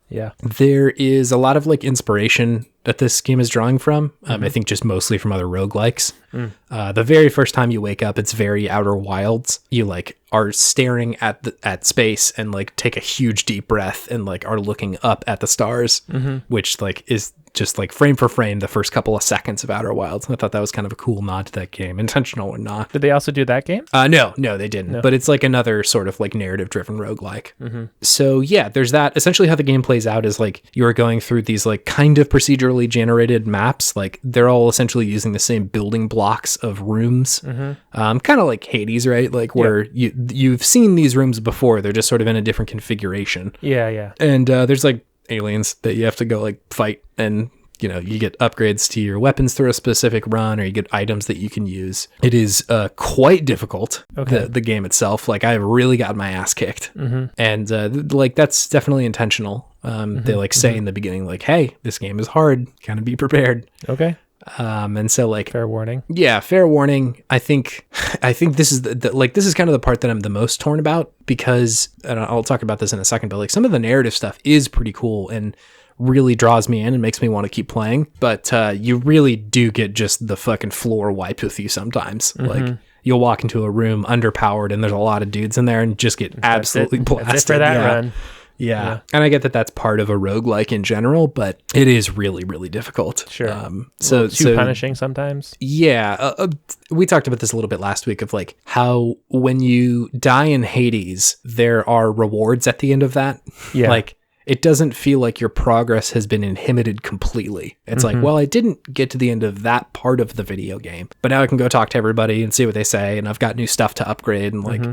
Speaker 1: Yeah.
Speaker 2: There is a lot of like inspiration that this game is drawing from. I think just mostly from other roguelikes. The very first time you wake up, it's very Outer Wilds. You like are staring at space and like take a huge deep breath and like are looking up at the stars, which like is just like frame for frame the first couple of seconds of Outer Wilds. I thought that was kind of a cool nod to that game, intentional or not.
Speaker 1: Did they also do that game?
Speaker 2: No, they didn't. No. But it's like another sort of like narrative-driven roguelike. Mm-hmm. So yeah, there's that. Essentially how the game plays out is like you're going through these like kind of procedurally generated maps. Like they're all essentially using the same building blocks of rooms. Mm-hmm. Kind of like Hades, right? Like where you've seen these rooms before. They're just sort of in a different configuration.
Speaker 1: Yeah.
Speaker 2: And there's like aliens that you have to go like fight, and you get upgrades to your weapons through a specific run, or you get items that you can use. It is quite difficult, the game itself. Like I really got my ass kicked. Mm-hmm. And like that's definitely intentional. They like say in the beginning, like, hey, this game is hard, kind of be prepared.
Speaker 1: Okay.
Speaker 2: And so like
Speaker 1: fair warning.
Speaker 2: Yeah, fair warning. I think this is this is kind of the part that I'm the most torn about, because, and I'll talk about this in a second, but like some of the narrative stuff is pretty cool and really draws me in and makes me want to keep playing. But you really do get just the fucking floor wiped with you sometimes. Mm-hmm. Like you'll walk into a room underpowered and there's a lot of dudes in there and just get absolutely blasted.
Speaker 1: That's it for that run.
Speaker 2: Yeah. And I get that that's part of a roguelike in general, but it is really, really difficult.
Speaker 1: Sure. So too punishing sometimes.
Speaker 2: Yeah. We talked about this a little bit last week of like how when you die in Hades, there are rewards at the end of that. Yeah. Like it doesn't feel like your progress has been inhibited completely. It's like, well, I didn't get to the end of that part of the video game, but now I can go talk to everybody and see what they say. And I've got new stuff to upgrade, and like,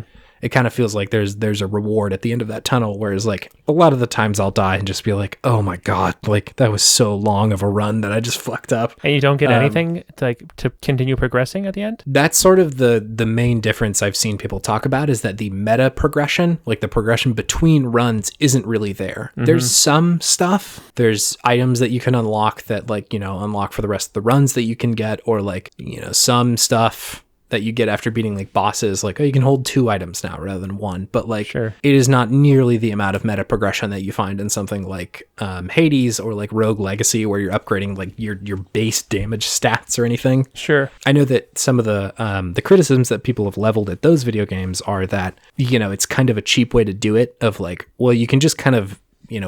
Speaker 2: it kind of feels like there's a reward at the end of that tunnel, whereas like a lot of the times I'll die and just be like, oh my God, like that was so long of a run that I just fucked up.
Speaker 1: And you don't get anything to continue progressing at the end?
Speaker 2: That's sort of the main difference I've seen people talk about, is that the meta progression, like the progression between runs, isn't really there. Mm-hmm. There's some stuff. There's items that you can unlock that like, unlock for the rest of the runs that you can get, or like, some stuff that you get after beating like bosses, like, oh, you can hold 2 items now rather than 1, but like it is not nearly the amount of meta progression that you find in something like Hades or like Rogue Legacy, where you're upgrading like your base damage stats or anything.
Speaker 1: Sure.
Speaker 2: I know that some of the criticisms that people have leveled at those video games are that, it's kind of a cheap way to do it, of like, well, you can just kind of,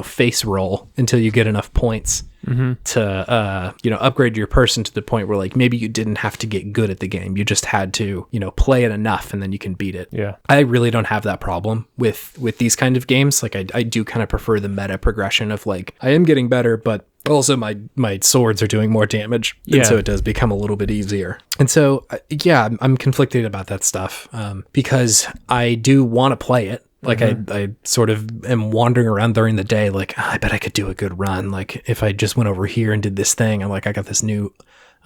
Speaker 2: face roll until you get enough points to, upgrade your person to the point where like maybe you didn't have to get good at the game. You just had to, play it enough and then you can beat it.
Speaker 1: Yeah.
Speaker 2: I really don't have that problem with these kind of games. Like I do kind of prefer the meta progression of like, I am getting better, but also my swords are doing more damage. And so it does become a little bit easier. And so, I'm conflicted about that stuff because I do want to play it. Like I sort of am wandering around during the day, like, I bet I could do a good run. Like if I just went over here and did this thing, I'm like, I got this new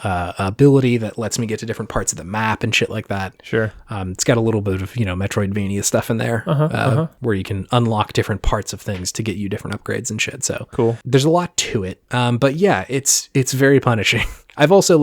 Speaker 2: ability that lets me get to different parts of the map and shit like that.
Speaker 1: Sure.
Speaker 2: It's got a little bit of, Metroidvania stuff in there where you can unlock different parts of things to get you different upgrades and shit. So
Speaker 1: cool.
Speaker 2: There's a lot to it. But yeah, it's very punishing. I've also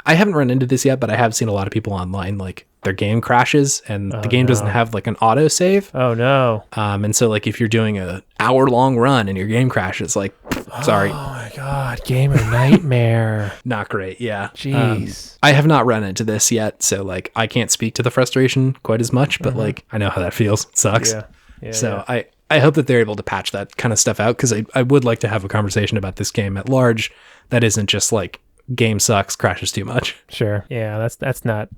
Speaker 2: I haven't run into this yet, but I have seen a lot of people online, like their game crashes and the game doesn't have like an auto save.
Speaker 1: Oh no.
Speaker 2: And so like if you're doing a hour-long run and your game crashes, like, sorry.
Speaker 1: Oh my God, gamer nightmare.
Speaker 2: Not great. Yeah.
Speaker 1: Jeez.
Speaker 2: I have not run into this yet, so like I can't speak to the frustration quite as much, but like I know how that feels. It sucks.
Speaker 1: Yeah.
Speaker 2: So I hope that they're able to patch that kind of stuff out, because I would like to have a conversation about this game at large that isn't just like game sucks, crashes too much.
Speaker 1: Sure. Yeah, that's not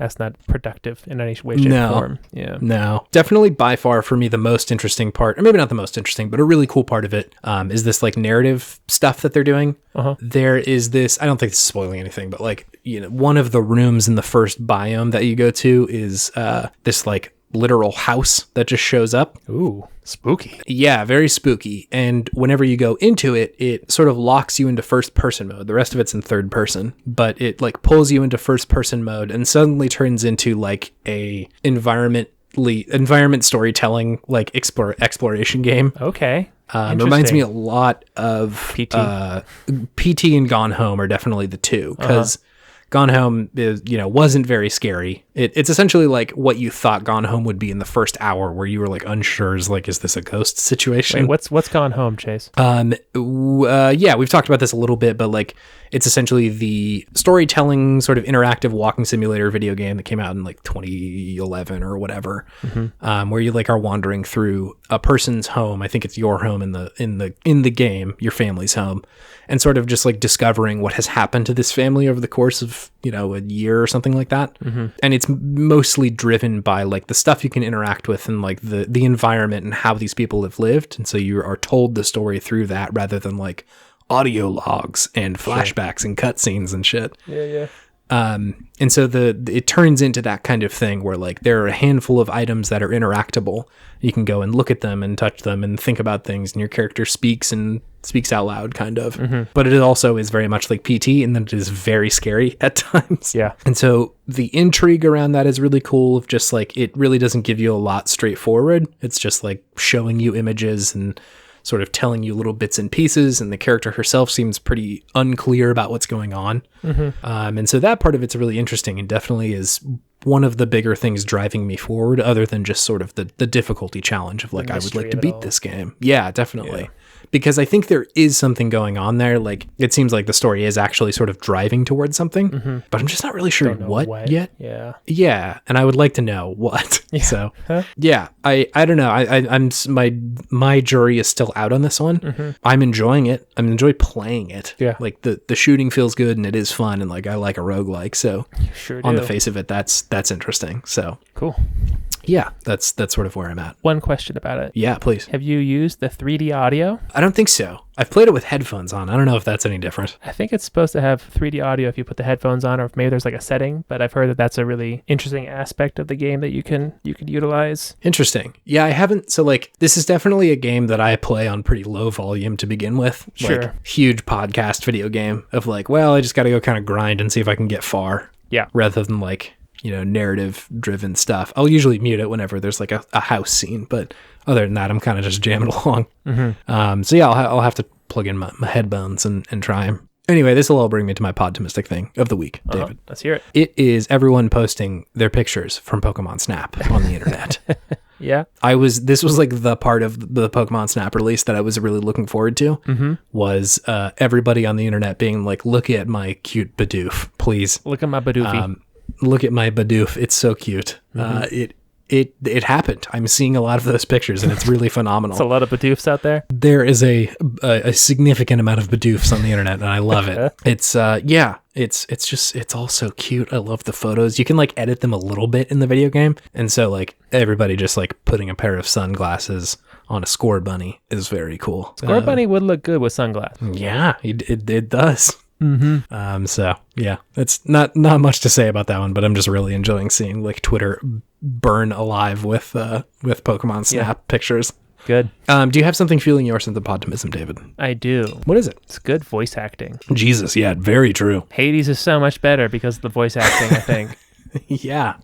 Speaker 1: productive in any way, shape, or form. Yeah.
Speaker 2: No. Definitely by far for me the most interesting part, or maybe not the most interesting, but a really cool part of it is this like narrative stuff that they're doing. There is this, I don't think this is spoiling anything, but like, one of the rooms in the first biome that you go to is this like literal house that just shows up.
Speaker 1: Ooh, spooky.
Speaker 2: Yeah, very spooky. And whenever you go into it, it sort of locks you into first person mode. The rest of it's in third person, but it like pulls you into first person mode and suddenly turns into like a environment storytelling, like exploration game.
Speaker 1: Okay.
Speaker 2: Reminds me a lot of
Speaker 1: PT.
Speaker 2: PT and Gone Home are definitely the two, because Gone Home is, wasn't very scary. It's essentially like what you thought Gone Home would be in the first hour, where you were like unsure, is this a ghost situation?
Speaker 1: Wait, what's Gone Home, Chase?
Speaker 2: Yeah, we've talked about this a little bit, but like it's essentially the storytelling sort of interactive walking simulator video game that came out in like 2011 or whatever, where you like are wandering through a person's home. I think it's your home in the game, your family's home, and sort of just like discovering what has happened to this family over the course of a year or something like that. And it's mostly driven by like the stuff you can interact with and like the environment and how these people have lived, and so you are told the story through that rather than like audio logs and flashbacks and cutscenes and shit.
Speaker 1: Yeah.
Speaker 2: And so it turns into that kind of thing where like there are a handful of items that are interactable. You can go and look at them and touch them and think about things, and your character speaks out loud, kind of. But it also is very much like PT, and then it is very scary at times.
Speaker 1: Yeah.
Speaker 2: And so the intrigue around that is really cool. Of just like, it really doesn't give you a lot straightforward. It's just like showing you images and sort of telling you little bits and pieces, and the character herself seems pretty unclear about what's going on. And so that part of it's really interesting, and definitely is one of the bigger things driving me forward, other than just sort of the difficulty challenge of like, I would like to beat this game. Yeah, definitely. Yeah. Because I think there is something going on there. Like, it seems like the story is actually sort of driving towards something, but I'm just not really sure what yet. Yeah. And I would like to know what. Yeah. So yeah, I don't know. I'm my jury is still out on this one. I'm enjoying it. I'm enjoying playing it. Yeah. Like the shooting feels good and it is fun, and like I like a roguelike. So on the face of it, that's interesting. So
Speaker 1: cool.
Speaker 2: Yeah, that's sort of where I'm at.
Speaker 1: One question about it.
Speaker 2: Yeah, please.
Speaker 1: Have you used the 3D audio?
Speaker 2: I don't think so. I've played it with headphones on. I don't know if that's any different.
Speaker 1: I think it's supposed to have 3D audio if you put the headphones on, or if maybe there's like a setting, but I've heard that that's a really interesting aspect of the game that you could utilize.
Speaker 2: Interesting. Yeah, I haven't. So like, this is definitely a game that I play on pretty low volume to begin with.
Speaker 1: Sure.
Speaker 2: Like, huge podcast video game of like, well, I just got to go kind of grind and see if I can get far.
Speaker 1: Yeah.
Speaker 2: Rather than like, narrative driven stuff. I'll usually mute it whenever there's like a house scene, but other than that, I'm kind of just jamming along. So yeah, I'll have to plug in my headphones and try them. Anyway, this will all bring me to my Podtimistic thing of the week, David.
Speaker 1: Let's hear it.
Speaker 2: It is everyone posting their pictures from Pokemon Snap on the internet.
Speaker 1: Yeah.
Speaker 2: This was like the part of the Pokemon Snap release that I was really looking forward to, was everybody on the internet being like, look at my cute Bidoof, please.
Speaker 1: Look at my Bidoofy.
Speaker 2: Look at my Bidoof. It's so cute. It happened. I'm seeing a lot of those pictures, and it's really phenomenal.
Speaker 1: It's a lot of Bidoofs out there.
Speaker 2: There is a significant amount of Bidoofs on the internet, and I love it. It's it's all so cute. I love the photos. You can like edit them a little bit in the video game, and so like everybody just like putting a pair of sunglasses on a Score Bunny is very cool.
Speaker 1: Score Bunny would look good with sunglasses.
Speaker 2: Yeah, it does. So yeah, it's not much to say about that one, but I'm just really enjoying seeing like Twitter burn alive with Pokemon Snap pictures.
Speaker 1: Good.
Speaker 2: Do you have something fueling your sense of Podtimism, David?
Speaker 1: I do.
Speaker 2: What is it?
Speaker 1: It's good voice acting.
Speaker 2: Jesus, yeah, very true.
Speaker 1: Hades is so much better because of the voice acting, I think.
Speaker 2: Yeah.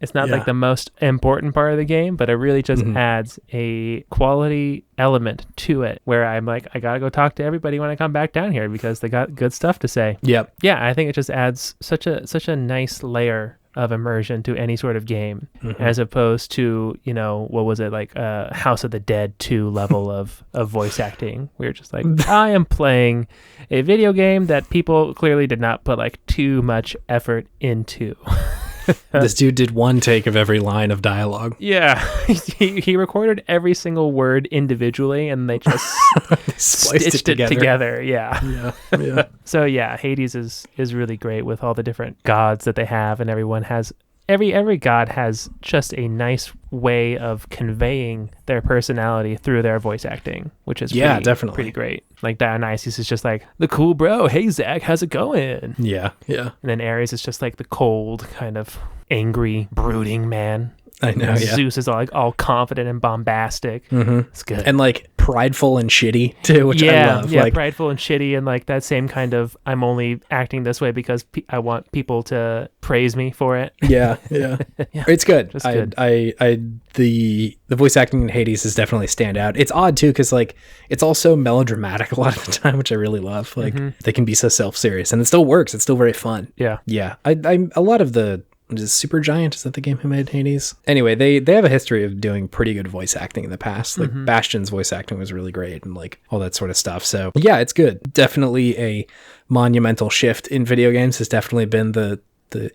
Speaker 1: It's not like the most important part of the game, but it really just adds a quality element to it where I'm like, I got to go talk to everybody when I come back down here because they got good stuff to say.
Speaker 2: Yep.
Speaker 1: Yeah, I think it just adds such a nice layer of immersion to any sort of game, as opposed to, what was it, like House of the Dead 2 level of voice acting. We were just like, I am playing a video game that people clearly did not put like too much effort into.
Speaker 2: This dude did one take of every line of dialogue.
Speaker 1: Yeah, he recorded every single word individually, and they just stitched it together. Yeah. So yeah, Hades is really great with all the different gods that they have, and everyone has every god has just a nice way of conveying their personality through their voice acting, which is definitely pretty great. Like Dionysus is just like the cool bro, hey Zach, how's it going?
Speaker 2: Yeah.
Speaker 1: And then Ares is just like the cold, kind of angry, brooding man.
Speaker 2: I know, yeah.
Speaker 1: Zeus is all confident and bombastic. It's good.
Speaker 2: And like prideful and shitty too, which I love.
Speaker 1: Yeah,
Speaker 2: like,
Speaker 1: prideful and shitty, and like that same kind of I'm only acting this way because I want people to praise me for it.
Speaker 2: Yeah. It's good.
Speaker 1: Just good.
Speaker 2: The voice acting in Hades is definitely stand out. It's odd too, because like it's also melodramatic a lot of the time, which I really love. Like they can be so self-serious, and it still works. It's still very fun. Yeah. I a lot of the Supergiant, is that the game who made Hades? Anyway, they have a history of doing pretty good voice acting in the past. Like Bastion's voice acting was really great, and like all that sort of stuff. So yeah, it's good. Definitely a monumental shift in video games has definitely been the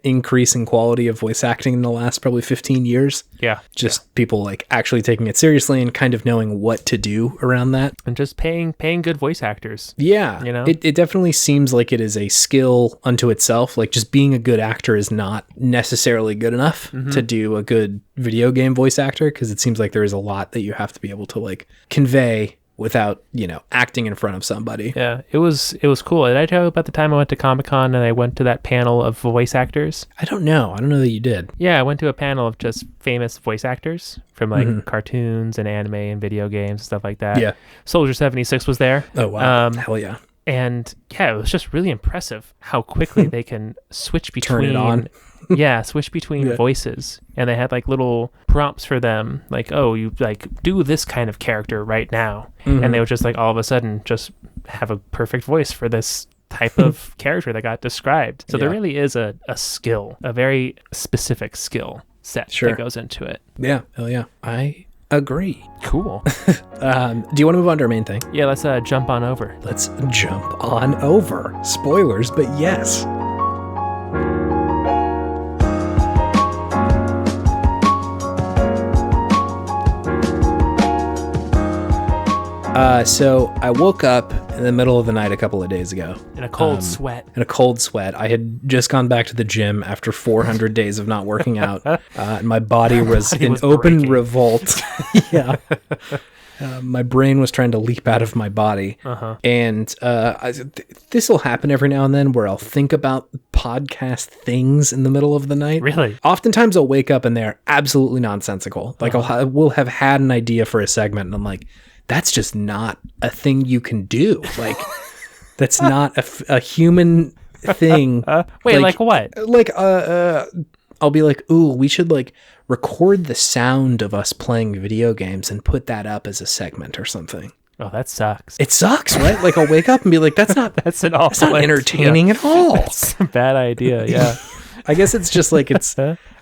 Speaker 2: increase in quality of voice acting in the last probably 15 years.
Speaker 1: Yeah.
Speaker 2: Just people like actually taking it seriously and kind of knowing what to do around that.
Speaker 1: And just paying good voice actors.
Speaker 2: Yeah.
Speaker 1: You know?
Speaker 2: It definitely seems like it is a skill unto itself. Like just being a good actor is not necessarily good enough to do a good video game voice actor, because it seems like there is a lot that you have to be able to like convey without, acting in front of somebody.
Speaker 1: Yeah, it was cool. Did I tell you about the time I went to Comic-Con and I went to that panel of voice actors?
Speaker 2: I don't know that you did.
Speaker 1: Yeah, I went to a panel of just famous voice actors from like cartoons and anime and video games, stuff like that.
Speaker 2: Yeah.
Speaker 1: Soldier 76 was there.
Speaker 2: Oh, wow. Hell yeah.
Speaker 1: And yeah, it was just really impressive how quickly they can switch between...
Speaker 2: Turn it on.
Speaker 1: switch between voices. And they had like little prompts for them, like, oh, you like do this kind of character right now. And they would just like all of a sudden just have a perfect voice for this type of character that got described. So there really is a skill, a very specific skill set that goes into it.
Speaker 2: Yeah, hell yeah. I agree.
Speaker 1: Cool.
Speaker 2: Do you want to move on to our main thing?
Speaker 1: Yeah, let's jump on over.
Speaker 2: Let's jump on over. Spoilers, but yes. So I woke up in the middle of the night a couple of days ago.
Speaker 1: In a cold sweat.
Speaker 2: I had just gone back to the gym after 400 days of not working out. And my body was in open revolt. Yeah. My brain was trying to leap out of my body. And this will happen every now and then where I'll think about podcast things in the middle of the night.
Speaker 1: Really?
Speaker 2: Oftentimes I'll wake up and they're absolutely nonsensical. Like we'll have had an idea for a segment and I'm like, that's just not a thing you can do. Like, that's not a human thing.
Speaker 1: Wait, like what?
Speaker 2: Like, I'll be like, ooh, we should like record the sound of us playing video games and put that up as a segment or something.
Speaker 1: Oh, that sucks.
Speaker 2: It sucks, right? Like, I'll wake up and be like, that's not entertaining at all.
Speaker 1: That's a bad idea. Yeah.
Speaker 2: I guess it's just like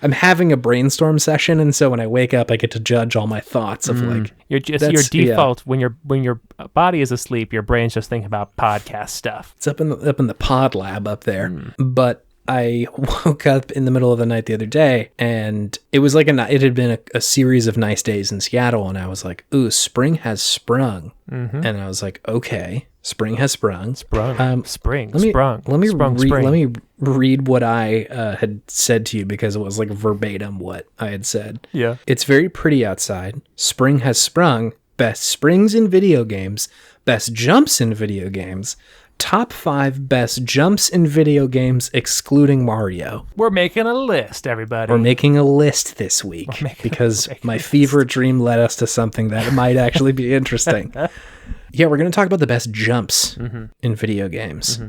Speaker 2: I'm having a brainstorm session, and so when I wake up, I get to judge all my thoughts of like
Speaker 1: your default when your body is asleep, your brain's just thinking about podcast stuff.
Speaker 2: It's up in the pod lab up there. But I woke up in the middle of the night the other day, and it was like it had been a series of nice days in Seattle, and I was like, ooh, spring has sprung. And I was like, okay, spring has sprung.
Speaker 1: Sprung.
Speaker 2: Let me read what I had said to you, because it was like verbatim what I had said.
Speaker 1: Yeah.
Speaker 2: It's very pretty outside. Spring has sprung. Best springs in video games. Best jumps in video games. Top 5 best jumps in video games, excluding Mario.
Speaker 1: We're making a list, everybody.
Speaker 2: We're making a list this week because my fever dream led us to something that might actually be interesting. Yeah, we're going to talk about the best jumps in video games.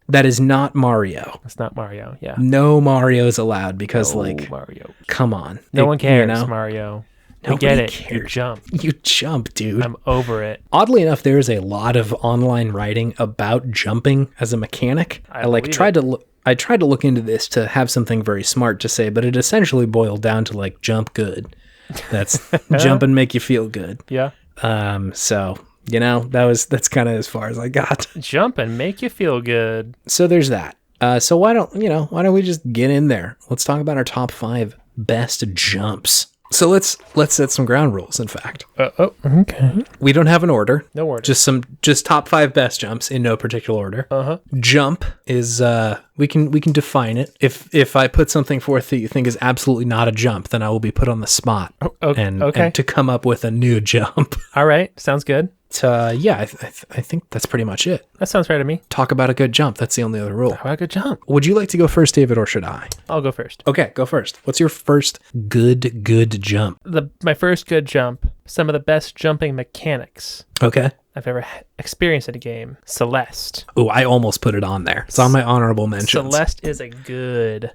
Speaker 2: That is not Mario.
Speaker 1: It's not Mario, yeah.
Speaker 2: No Mario's allowed because,
Speaker 1: Mario.
Speaker 2: Come on.
Speaker 1: No one cares, Mario.
Speaker 2: Nobody
Speaker 1: we get it.
Speaker 2: Cares.
Speaker 1: You
Speaker 2: You jump, dude.
Speaker 1: I'm over it.
Speaker 2: Oddly enough, there is a lot of online writing about jumping as a mechanic. I tried to look into this to have something very smart to say, but it essentially boiled down to like jump good. That's jump and make you feel good.
Speaker 1: Yeah.
Speaker 2: So that's kind of as far as I got.
Speaker 1: Jump and make you feel good.
Speaker 2: So there's that. So why don't we just get in there? Let's talk about our top 5 best jumps. So let's set some ground rules. In fact,
Speaker 1: okay.
Speaker 2: We don't have an order.
Speaker 1: No order.
Speaker 2: Just top 5 best jumps in no particular order. Jump is we can define it. If I put something forth that you think is absolutely not a jump, then I will be put on the spot and to come up with a new jump.
Speaker 1: All right, sounds good.
Speaker 2: yeah, I think that's pretty much it.
Speaker 1: That sounds fair to me.
Speaker 2: Talk about a good jump. That's the only other rule.
Speaker 1: Talk about a good jump.
Speaker 2: Would you like to go first, David, or should I?
Speaker 1: I'll go first.
Speaker 2: Okay, go first. What's your first good jump?
Speaker 1: My first good jump, some of the best jumping mechanics
Speaker 2: Okay.
Speaker 1: I've ever experienced in a game. Celeste.
Speaker 2: Oh, I almost put it on there. It's on my honorable mentions.
Speaker 1: Celeste is a good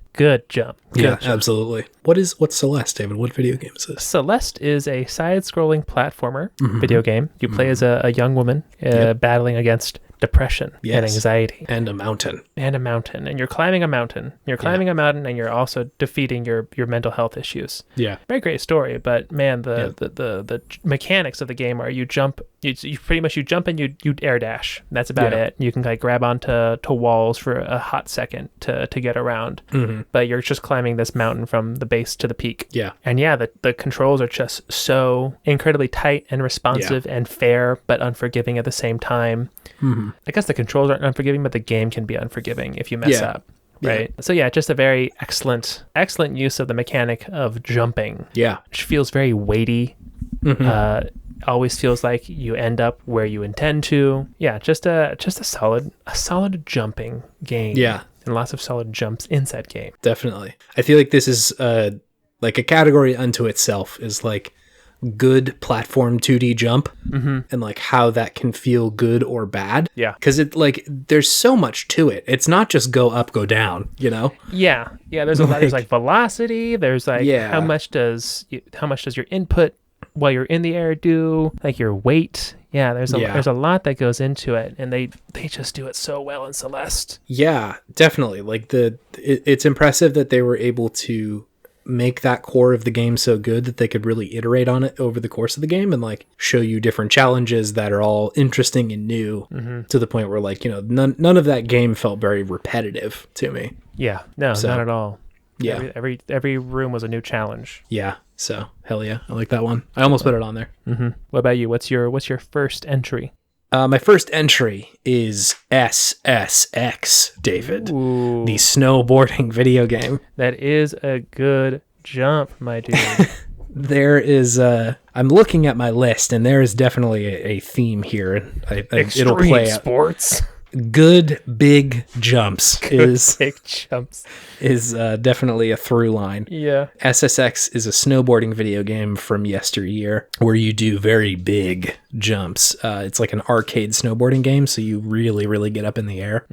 Speaker 1: jump.
Speaker 2: Yeah, absolutely. What's Celeste, David? What video game is this?
Speaker 1: Celeste is a side-scrolling platformer video game. You play as a young woman battling against depression and anxiety.
Speaker 2: And a mountain.
Speaker 1: And you're climbing a mountain. And you're also defeating your mental health issues.
Speaker 2: Yeah.
Speaker 1: Very great story, but man, the mechanics of the game are you jump, you pretty much you jump and you air dash. That's about it. You can like grab onto walls for a hot second to get around. But you're just climbing this mountain from the base to the peak.
Speaker 2: Yeah.
Speaker 1: And the controls are just so incredibly tight and responsive and fair, but unforgiving at the same time. I guess the controls aren't unforgiving, but the game can be unforgiving if you mess up. Right. So just a very excellent use of the mechanic of jumping. Yeah. Which feels very weighty. Always feels like you end up where you intend to. Yeah, just a solid jumping game. Yeah. And lots of solid jumps in that game.
Speaker 2: Definitely. I feel like this is like a category unto itself, is like good platform 2D jump and like how that can feel good or bad. Yeah. Because it like there's so much to it. It's not just go up, go down, you know?
Speaker 1: Yeah. Yeah. There's a lot. There's like velocity. There's like how much does your input while you're in the air do? Like your weight. Yeah. There's a lot that goes into it, and they just do it so well in Celeste.
Speaker 2: Yeah, definitely. Like it's impressive that they were able to make that core of the game so good that they could really iterate on it over the course of the game and like show you different challenges that are all interesting and new to the point where like, you know, none of that game felt very repetitive to me.
Speaker 1: Yeah, no, not at all. Yeah. Every room was a new challenge.
Speaker 2: Yeah. So hell yeah. I like that one. I almost put it on there.
Speaker 1: What about you? What's your first entry?
Speaker 2: My first entry is SSX, David.
Speaker 1: Ooh.
Speaker 2: The snowboarding video game.
Speaker 1: That is a good jump, my dude.
Speaker 2: There is I'm looking at my list, and there is definitely a theme here. It'll play out.
Speaker 1: Sports.
Speaker 2: Good big jumps is definitely a through line.
Speaker 1: Yeah.
Speaker 2: SSX is a snowboarding video game from yesteryear where you do very big jumps. It's like an arcade snowboarding game, so you really, really get up in the air.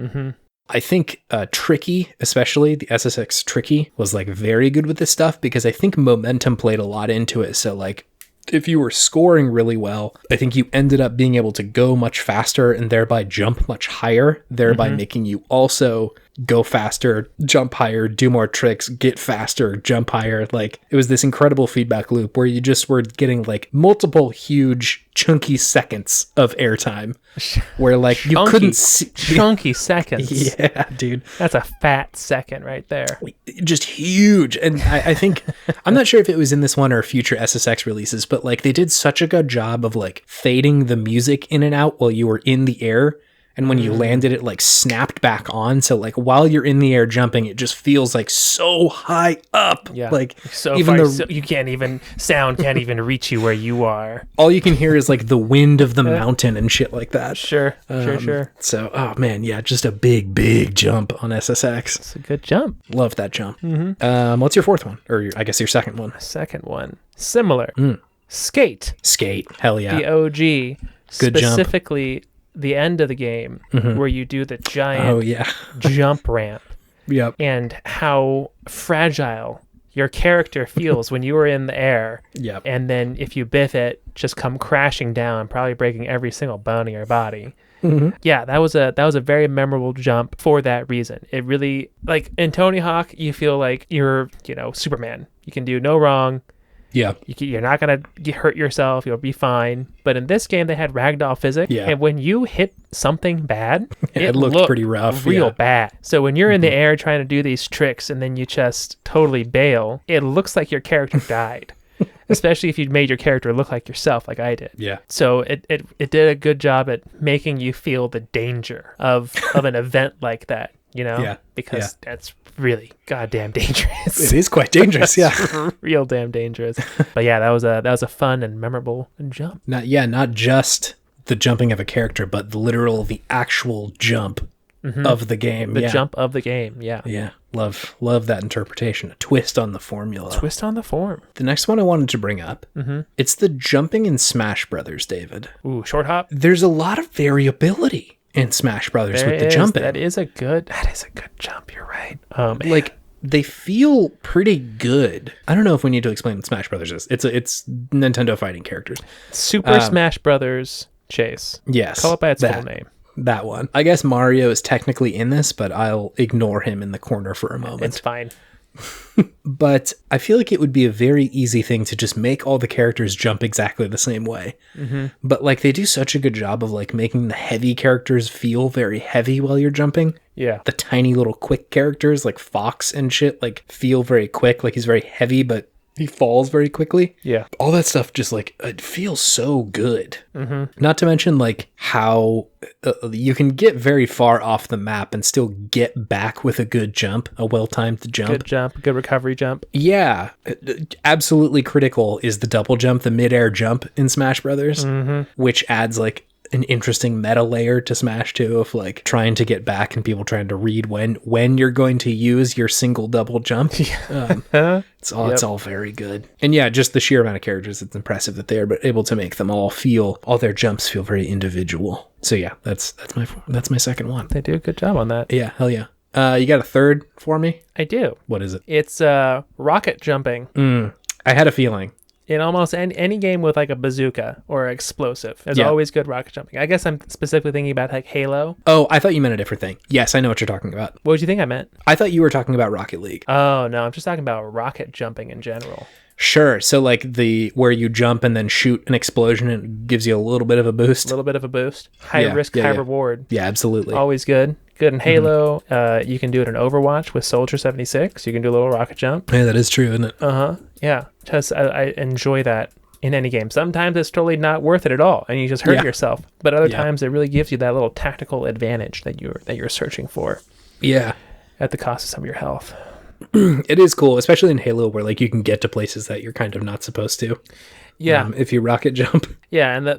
Speaker 2: I think Tricky, especially the SSX Tricky, was like very good with this stuff because I think momentum played a lot into it. So like if you were scoring really well, I think you ended up being able to go much faster and thereby jump much higher, thereby making you also go faster, jump higher, do more tricks, get faster, jump higher. Like it was this incredible feedback loop where you just were getting like multiple huge chunky seconds of airtime where like you couldn't see
Speaker 1: chunky seconds.
Speaker 2: Yeah, dude.
Speaker 1: That's a fat second right there.
Speaker 2: Just huge. And I think I'm not sure if it was in this one or future SSX releases, but like they did such a good job of like fading the music in and out while you were in the air. And when you landed, it like snapped back on. So like while you're in the air jumping, it just feels like so high up.
Speaker 1: Yeah.
Speaker 2: Like
Speaker 1: so even you can't even reach you where you are.
Speaker 2: All you can hear is like the wind of the mountain and shit like that.
Speaker 1: Sure.
Speaker 2: So, oh man, yeah, just a big jump on SSX.
Speaker 1: It's a good jump.
Speaker 2: Love that jump. What's your fourth one? Or I guess your second one?
Speaker 1: Second one. Similar. Skate.
Speaker 2: Hell yeah.
Speaker 1: The OG.
Speaker 2: Good
Speaker 1: specifically jump. The end of the game where you do the giant jump ramp.
Speaker 2: Yep.
Speaker 1: And how fragile your character feels when you are in the air.
Speaker 2: Yep.
Speaker 1: And then if you biff it, just come crashing down, probably breaking every single bone in your body. Yeah, that was a very memorable jump for that reason. It really, like in Tony Hawk, you feel like you're, Superman. You can do no wrong.
Speaker 2: Yeah.
Speaker 1: You're not going to hurt yourself. You'll be fine. But in this game, they had ragdoll physics. Yeah. And when you hit something bad, it looked pretty rough. Real bad. So when you're in the air trying to do these tricks and then you just totally bail, it looks like your character died. Especially if you made your character look like yourself, like I did.
Speaker 2: Yeah.
Speaker 1: So it did a good job at making you feel the danger of an event like that, Yeah. Because that's really goddamn dangerous.
Speaker 2: It is quite dangerous, yeah.
Speaker 1: Real damn dangerous. But yeah, that was a fun and memorable jump.
Speaker 2: Not just the jumping of a character, but the actual jump of the game.
Speaker 1: The jump of the game, yeah.
Speaker 2: Yeah, love that interpretation. A twist on the formula.
Speaker 1: Twist on the form.
Speaker 2: The next one I wanted to bring up, it's the jumping in Smash Brothers, David.
Speaker 1: Ooh, short hop.
Speaker 2: There's a lot of variability in Smash Brothers with the jumping.
Speaker 1: That is a good jump, you're right.
Speaker 2: Like, they feel pretty good. I don't know if we need to explain what Smash Brothers is. It's Nintendo fighting characters.
Speaker 1: Super Smash Brothers Chase.
Speaker 2: Yes.
Speaker 1: Call it by its full name.
Speaker 2: That one. I guess Mario is technically in this, but I'll ignore him in the corner for a moment.
Speaker 1: It's fine.
Speaker 2: But I feel like it would be a very easy thing to just make all the characters jump exactly the same way. But like they do such a good job of like making the heavy characters feel very heavy while you're jumping.
Speaker 1: Yeah.
Speaker 2: The tiny little quick characters like Fox and shit like feel very quick, like he's very heavy, but he falls very quickly.
Speaker 1: Yeah.
Speaker 2: All that stuff just like, it feels so good. Not to mention like how you can get very far off the map and still get back with a good jump, a well-timed jump.
Speaker 1: Good jump, good recovery jump.
Speaker 2: Yeah. Absolutely critical is the double jump, the mid-air jump in Smash Brothers, which adds like an interesting meta layer to Smash 2 of like trying to get back and people trying to read when you're going to use your single double jump. It's all very good. And yeah, just the sheer amount of characters, it's impressive that they're able to make them all their jumps feel very individual. So yeah, that's my second one.
Speaker 1: They do a good job on that.
Speaker 2: Yeah, hell yeah. You got a third for me?
Speaker 1: I do.
Speaker 2: What is it?
Speaker 1: It's rocket jumping.
Speaker 2: I had a feeling.
Speaker 1: In almost any game with like a bazooka or explosive, there's always good rocket jumping. I guess I'm specifically thinking about like Halo.
Speaker 2: Oh, I thought you meant a different thing. Yes, I know what you're talking about.
Speaker 1: What did you think I meant?
Speaker 2: I thought you were talking about Rocket League.
Speaker 1: Oh, no, I'm just talking about rocket jumping in general.
Speaker 2: Sure. So like where you jump and then shoot an explosion and it gives you a little bit of a boost.
Speaker 1: A little bit of a boost. High risk, high reward.
Speaker 2: Yeah, absolutely.
Speaker 1: Always good. Good in Halo. You can do it in Overwatch with Soldier 76. You can do a little rocket jump.
Speaker 2: Yeah, that is true, isn't it?
Speaker 1: Yeah. Just I enjoy that in any game. Sometimes it's totally not worth it at all and you just hurt yourself. But other times it really gives you that little tactical advantage that you're searching for.
Speaker 2: Yeah.
Speaker 1: At the cost of some of your health.
Speaker 2: It is cool, especially in Halo where like you can get to places that you're kind of not supposed to.
Speaker 1: Yeah.
Speaker 2: If you rocket jump.
Speaker 1: Yeah, and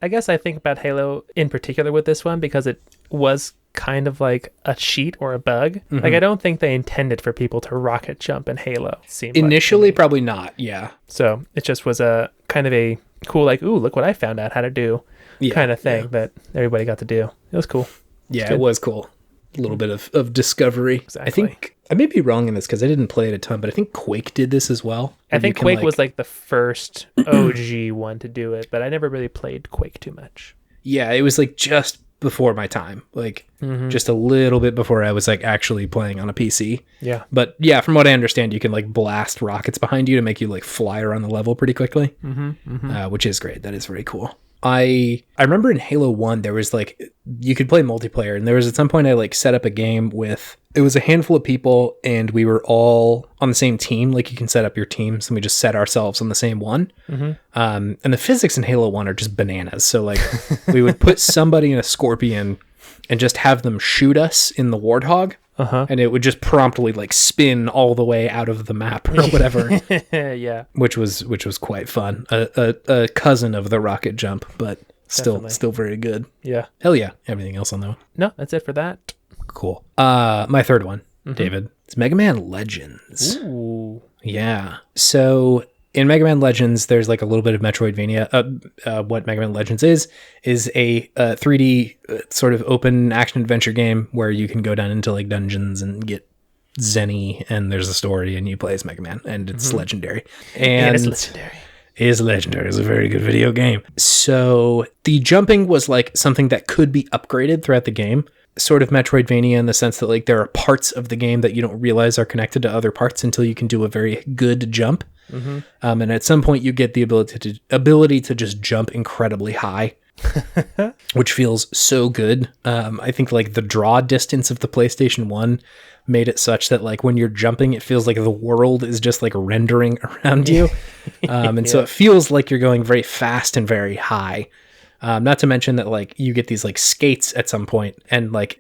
Speaker 1: I guess I think about Halo in particular with this one because it was kind of like a cheat or a bug. Like I don't think they intended for people to rocket jump in Halo.
Speaker 2: Initially, probably not. Yeah.
Speaker 1: So it just was a kind of a cool like, ooh, look what I found out how to do kind of thing that everybody got to do. It was cool.
Speaker 2: Yeah, it was cool. A little bit of discovery.
Speaker 1: Exactly.
Speaker 2: I think I may be wrong in this because I didn't play it a ton, but I think Quake did this as well.
Speaker 1: I think Quake was like the first OG one to do it, but I never really played Quake too much.
Speaker 2: Yeah, it was like just before my time, like just a little bit before I was like actually playing on a PC.
Speaker 1: Yeah.
Speaker 2: But yeah, from what I understand, you can like blast rockets behind you to make you like fly around the level pretty quickly, which is great. That is very cool. I remember in Halo 1, there was like, you could play multiplayer, and there was at some point I like set up a game with, it was a handful of people and we were all on the same team. Like you can set up your teams and we just set ourselves on the same one. And the physics in Halo 1 are just bananas. So like we would put somebody in a Scorpion and just have them shoot us in the Warthog. And it would just promptly like spin all the way out of the map or whatever.
Speaker 1: Yeah.
Speaker 2: Which was quite fun. A cousin of the rocket jump, but still very good.
Speaker 1: Yeah.
Speaker 2: Hell yeah. Everything else on that one?
Speaker 1: No, that's it for that.
Speaker 2: Cool. My third one, David, it's Mega Man Legends.
Speaker 1: Ooh.
Speaker 2: Yeah. So in Mega Man Legends, there's like a little bit of Metroidvania. What Mega Man Legends is a 3D sort of open action adventure game where you can go down into like dungeons and get Zenny, and there's a story, and you play as Mega Man, and it's legendary. And
Speaker 1: it's legendary.
Speaker 2: Is legendary. It's a very good video game. So the jumping was like something that could be upgraded throughout the game. Sort of Metroidvania in the sense that like there are parts of the game that you don't realize are connected to other parts until you can do a very good jump. And at some point you get the ability to just jump incredibly high, which feels so good. I think like the draw distance of the PlayStation 1 made it such that like when you're jumping, it feels like the world is just like rendering around you. So it feels like you're going very fast and very high. Not to mention that like you get these like skates at some point, and like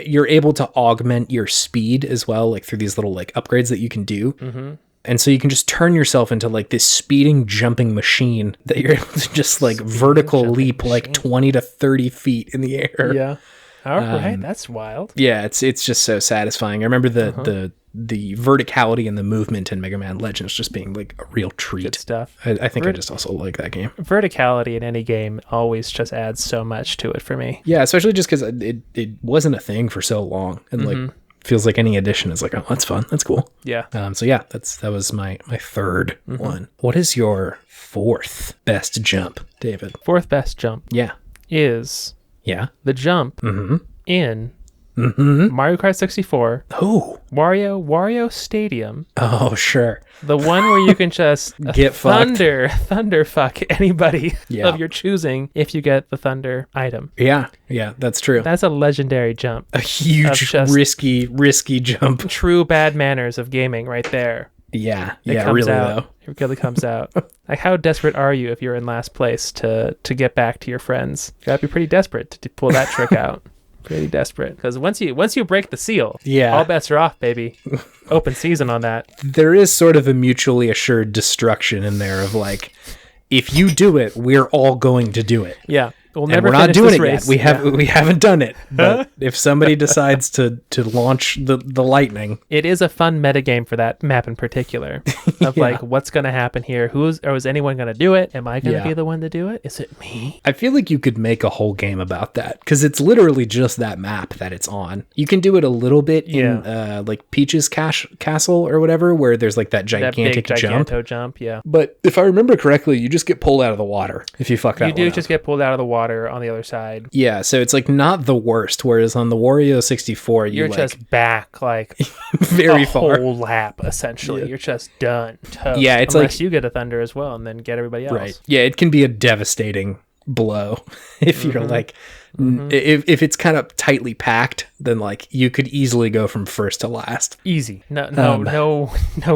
Speaker 2: you're able to augment your speed as well, like through these little like upgrades that you can do. And so you can just turn yourself into like this speeding, jumping machine that you're able to just like vertical leap like 20 to 30 feet in the air.
Speaker 1: Yeah. All right. That's wild.
Speaker 2: Yeah, it's just so satisfying. I remember the verticality and the movement in Mega Man Legends just being like a real treat.
Speaker 1: Good stuff.
Speaker 2: I think I just also like that game.
Speaker 1: Verticality in any game always just adds so much to it for me.
Speaker 2: Yeah, especially just because it wasn't a thing for so long. And like feels like any addition is like, oh, that's fun. That's cool.
Speaker 1: Yeah.
Speaker 2: So yeah, that was my third one. What is your fourth best jump, David?
Speaker 1: Fourth best jump
Speaker 2: Yeah.
Speaker 1: is the jump in Mario Kart 64.
Speaker 2: Oh.
Speaker 1: Wario Stadium.
Speaker 2: Oh, sure.
Speaker 1: The one where you can just
Speaker 2: get
Speaker 1: thunder fuck anybody of your choosing if you get the thunder item.
Speaker 2: Yeah, that's true.
Speaker 1: That's a legendary jump.
Speaker 2: A huge, risky jump.
Speaker 1: True bad manners of gaming right there.
Speaker 2: Yeah,
Speaker 1: It really comes out. Like, how desperate are you if you're in last place to get back to your friends? You gotta be pretty desperate to pull that trick out. Pretty desperate, because once you break the seal, all bets are off, baby. Open season on that.
Speaker 2: There is sort of a mutually assured destruction in there of like, if you do it, we're all going to do it.
Speaker 1: Yeah. We're
Speaker 2: not doing it yet. We haven't done it. But if somebody decides to launch the lightning,
Speaker 1: it is a fun metagame for that map in particular. Of like, what's going to happen here? Is anyone going to do it? Am I going to be the one to do it? Is it me?
Speaker 2: I feel like you could make a whole game about that because it's literally just that map that it's on. You can do it a little bit in like Peach's Castle or whatever, where there's like that gigantic
Speaker 1: jump. Yeah.
Speaker 2: But if I remember correctly, you just get pulled out of the water if you fuck that.
Speaker 1: You do just get pulled out of the water on the other side.
Speaker 2: Yeah, so it's like not the worst. Whereas on the Wario 64, you're like,
Speaker 1: just back like
Speaker 2: very far,
Speaker 1: whole lap essentially. You're just done. Toast.
Speaker 2: Yeah, it's
Speaker 1: unless
Speaker 2: like
Speaker 1: you get a thunder as well, and then get everybody else.
Speaker 2: Right. Yeah, it can be a devastating blow if you're like. If it's kind of tightly packed, then like you could easily go from first to last.
Speaker 1: Easy. No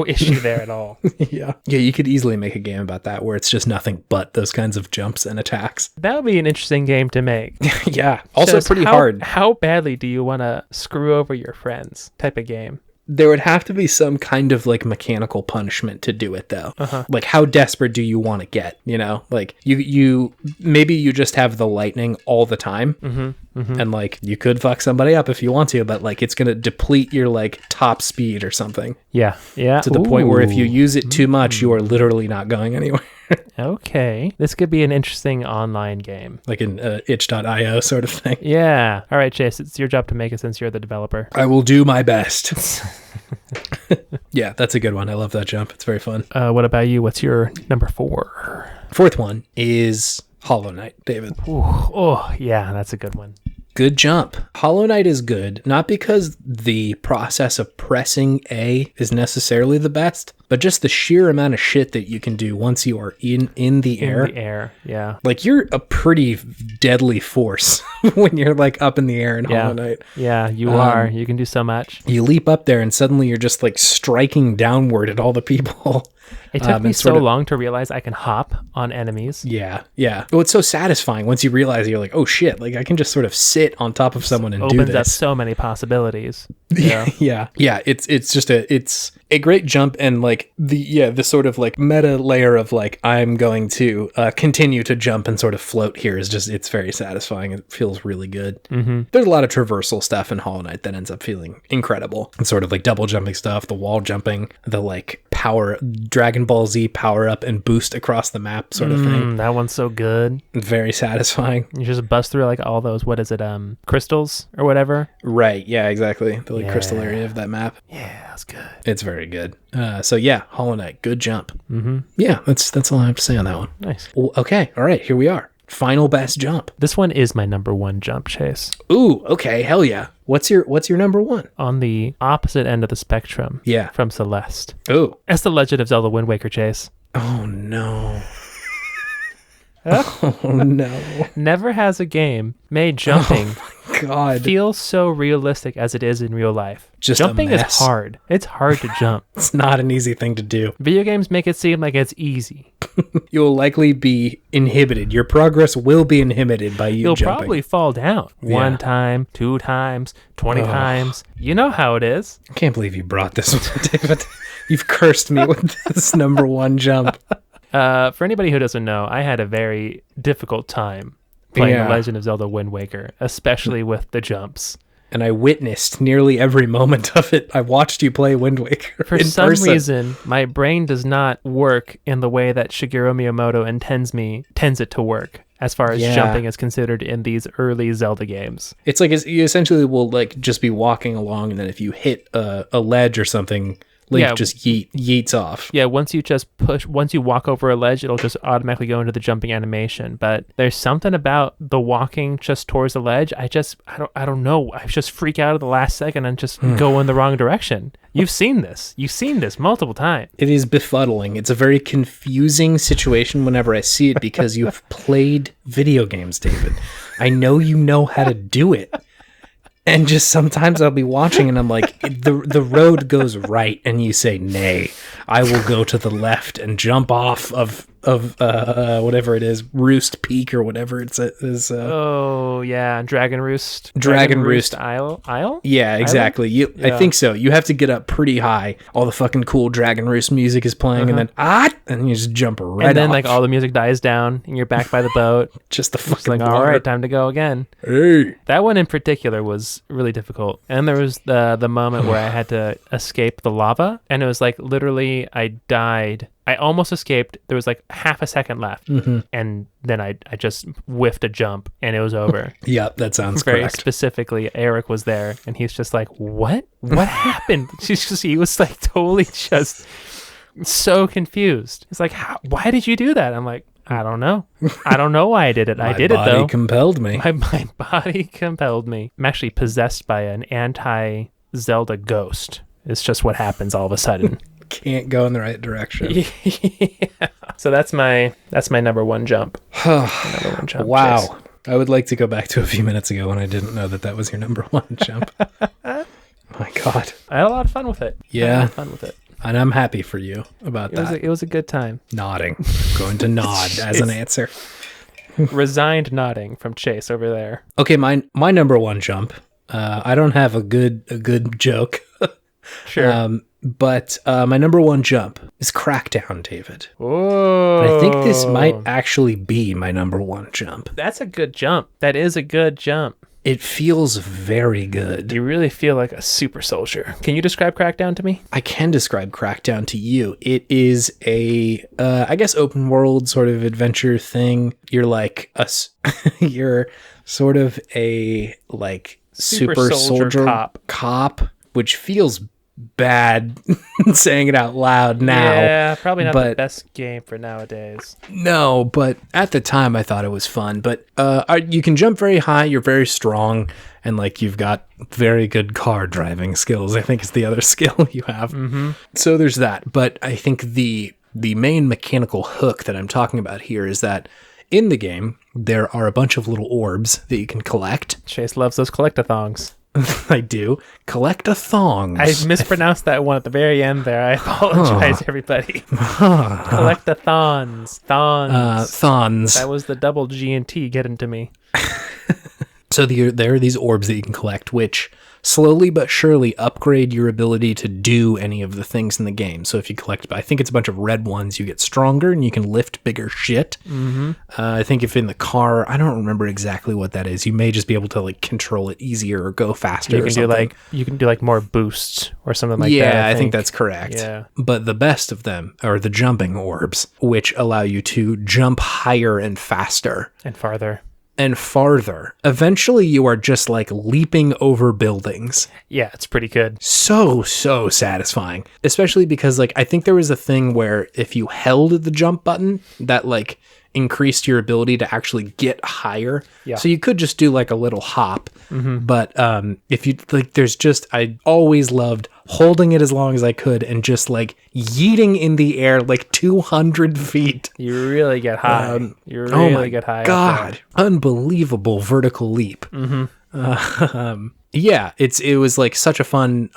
Speaker 1: issue there at all.
Speaker 2: Yeah, you could easily make a game about that where it's just nothing but those kinds of jumps and attacks.
Speaker 1: That would be an interesting game to make.
Speaker 2: Yeah. Also just pretty hard.
Speaker 1: How badly do you want to screw over your friends type of game?
Speaker 2: There would have to be some kind of like mechanical punishment to do it though. Like how desperate do you want to get, you know? Like you maybe you just have the lightning all the time. And like you could fuck somebody up if you want to, but like it's going to deplete your like top speed or something.
Speaker 1: Yeah.
Speaker 2: To the point where if you use it too much, you are literally not going anywhere.
Speaker 1: Okay. This could be an interesting online game.
Speaker 2: Like an itch.io sort of thing.
Speaker 1: Yeah. All right, Chase, it's your job to make it since you're the developer.
Speaker 2: I will do my best. Yeah, that's a good one. I love that jump. It's very fun.
Speaker 1: What about you? What's your number 4?
Speaker 2: Fourth one is Hollow Knight, David.
Speaker 1: Oh, yeah, that's a good one.
Speaker 2: Good jump. Hollow Knight is good, not because the process of pressing A is necessarily the best, but just the sheer amount of shit that you can do once you are in the air.
Speaker 1: In the air, yeah.
Speaker 2: Like, you're a pretty deadly force when you're, like, up in the air in Hollow Knight.
Speaker 1: Yeah, you are. You can do so much.
Speaker 2: You leap up there, and suddenly you're just, like, striking downward at all the people.
Speaker 1: It took me so long to realize I can hop on enemies.
Speaker 2: Yeah. Well, it's so satisfying once you realize you're like, oh shit, like I can just sort of sit on top of someone and do this.
Speaker 1: Opens up so many possibilities.
Speaker 2: Yeah. It's just a great jump, and like the sort of like meta layer of like I'm going to continue to jump and sort of float here is just, it's very satisfying. It feels really good. There's a lot of traversal stuff in Hollow Knight that ends up feeling incredible. And sort of like double jumping stuff, the wall jumping, the like power Dragon Ball Z power up and boost across the map sort of thing.
Speaker 1: That one's so good.
Speaker 2: Very satisfying.
Speaker 1: You just bust through like all those, what is it, crystals or whatever?
Speaker 2: Right, yeah, exactly. The like crystal area of that map.
Speaker 1: Yeah, that's good.
Speaker 2: It's very good. So yeah, Hollow Knight, good jump. Yeah, that's all I have to say on that one.
Speaker 1: Nice.
Speaker 2: Well, okay, all right, here we are. Final best jump.
Speaker 1: This one is my number 1 jump, Chase.
Speaker 2: Ooh, okay, hell yeah. What's your number 1?
Speaker 1: On the opposite end of the spectrum.
Speaker 2: Yeah.
Speaker 1: From Celeste.
Speaker 2: Ooh.
Speaker 1: That's The Legend of Zelda Wind Waker, Chase.
Speaker 2: Oh no. Oh no.
Speaker 1: Never has a game made jumping
Speaker 2: God
Speaker 1: feel so realistic as it is in real life.
Speaker 2: Just
Speaker 1: jumping is hard. It's hard to jump.
Speaker 2: It's not an easy thing to do.
Speaker 1: Video games make it seem like it's easy.
Speaker 2: You'll likely be inhibited. Your progress will be inhibited by
Speaker 1: You'll
Speaker 2: jumping.
Speaker 1: Probably fall down 1 time, 2 times, 20 times. You know how it is.
Speaker 2: I can't believe you brought this one, David. You've cursed me with this number one jump.
Speaker 1: For anybody who doesn't know, I had a very difficult time playing The Legend of Zelda Wind Waker, especially with the jumps.
Speaker 2: And I witnessed nearly every moment of it. I watched you play Wind Waker
Speaker 1: For some reason, my brain does not work in the way that Shigeru Miyamoto intends it to work, as far as jumping is considered in these early Zelda games.
Speaker 2: It's like you essentially will like just be walking along, and then if you hit a ledge or something, Link just yeets off.
Speaker 1: Yeah, once you walk over a ledge, it'll just automatically go into the jumping animation. But there's something about the walking just towards the ledge. I don't know. I just freak out at the last second and just go in the wrong direction. You've seen this. You've seen this multiple times.
Speaker 2: It is befuddling. It's a very confusing situation whenever I see it because you have played video games, David. I know you know how to do it. And just sometimes I'll be watching and I'm like, the road goes right, and you say, nay, I will go to the left and jump off of whatever it is, Roost Peak or whatever it is.
Speaker 1: Oh yeah, Dragon Roost Isle.
Speaker 2: Yeah, exactly. I think so. You have to get up pretty high. All the fucking cool Dragon Roost music is playing, and then you just jump right.
Speaker 1: And then
Speaker 2: off.
Speaker 1: like all the music dies down, and you're back by the boat.
Speaker 2: Just the fucking
Speaker 1: like, all right, time to go again.
Speaker 2: Hey.
Speaker 1: That one in particular was really difficult. And there was the moment where I had to escape the lava, and it was like literally I died. I almost escaped. There was like half a second left, and then I just whiffed a jump, and it was over.
Speaker 2: Yep, that sounds
Speaker 1: very
Speaker 2: correct.
Speaker 1: Specifically, Eric was there, and he's just like, "What? What happened?" He was like totally just so confused. He's like, "Why did you do that?" I'm like, "I don't know. I don't know why I did it. I did it though.
Speaker 2: My body compelled me.
Speaker 1: My body compelled me. I'm actually possessed by an anti-Zelda ghost. It's just what happens all of a sudden."
Speaker 2: Can't go in the right direction.
Speaker 1: Yeah. So that's my number one jump. Number one jump.
Speaker 2: Wow.
Speaker 1: Chase.
Speaker 2: I would like to go back to a few minutes ago when I didn't know that was your number one jump. My God.
Speaker 1: I had a lot of fun with it.
Speaker 2: Yeah.
Speaker 1: Fun with it.
Speaker 2: And I'm happy for you about that.
Speaker 1: It was a good time.
Speaker 2: Nodding. Going to nod as an answer.
Speaker 1: Resigned nodding from Chase over there.
Speaker 2: Okay, my number one jump. I don't have a good joke.
Speaker 1: Sure.
Speaker 2: But my number one jump is Crackdown, David.
Speaker 1: Oh.
Speaker 2: And I think this might actually be my number one jump.
Speaker 1: That's a good jump. That is a good jump.
Speaker 2: It feels very good.
Speaker 1: You really feel like a super soldier. Can you describe Crackdown to me?
Speaker 2: I can describe Crackdown to you. It is a, I guess, open world sort of adventure thing. You're like you're sort of a like super soldier cop, which feels bad saying it out loud now.
Speaker 1: Yeah, probably not the best game for nowadays.
Speaker 2: No, but at the time I thought it was fun. But you can jump very high, you're very strong, and like you've got very good car driving skills, I think is the other skill you have. Mm-hmm. So there's that. But I think the main mechanical hook that I'm talking about here is that in the game, there are a bunch of little orbs that you can collect.
Speaker 1: Chase loves those collect-a-thongs.
Speaker 2: I do. Collect-a-thongs.
Speaker 1: I mispronounced that one at the very end there. I apologize, everybody. Collect-a-thons.
Speaker 2: Thons.
Speaker 1: That was the double G and T getting to me.
Speaker 2: So there are these orbs that you can collect, which slowly but surely upgrade your ability to do any of the things in the game. So if you collect, I think it's a bunch of red ones, you get stronger and you can lift bigger shit. Mm-hmm. I think if in the car, I don't remember exactly what that is. You may just be able to like control it easier or go faster. You
Speaker 1: can do more boosts or something like that.
Speaker 2: Yeah, I think that's correct.
Speaker 1: Yeah.
Speaker 2: But the best of them are the jumping orbs, which allow you to jump higher and faster.
Speaker 1: And farther.
Speaker 2: And farther. Eventually you are just like leaping over buildings.
Speaker 1: Yeah, it's pretty good.
Speaker 2: So satisfying. Especially because like I think there was a thing where if you held the jump button, that like increased your ability to actually get higher. Yeah. So you could just do like a little hop. Mm-hmm. But if you like, I always loved holding it as long as I could and just like yeeting in the air like 200 feet.
Speaker 1: You really get high. Get high.
Speaker 2: God, unbelievable vertical leap. Mm-hmm. Yeah, it was like such a fun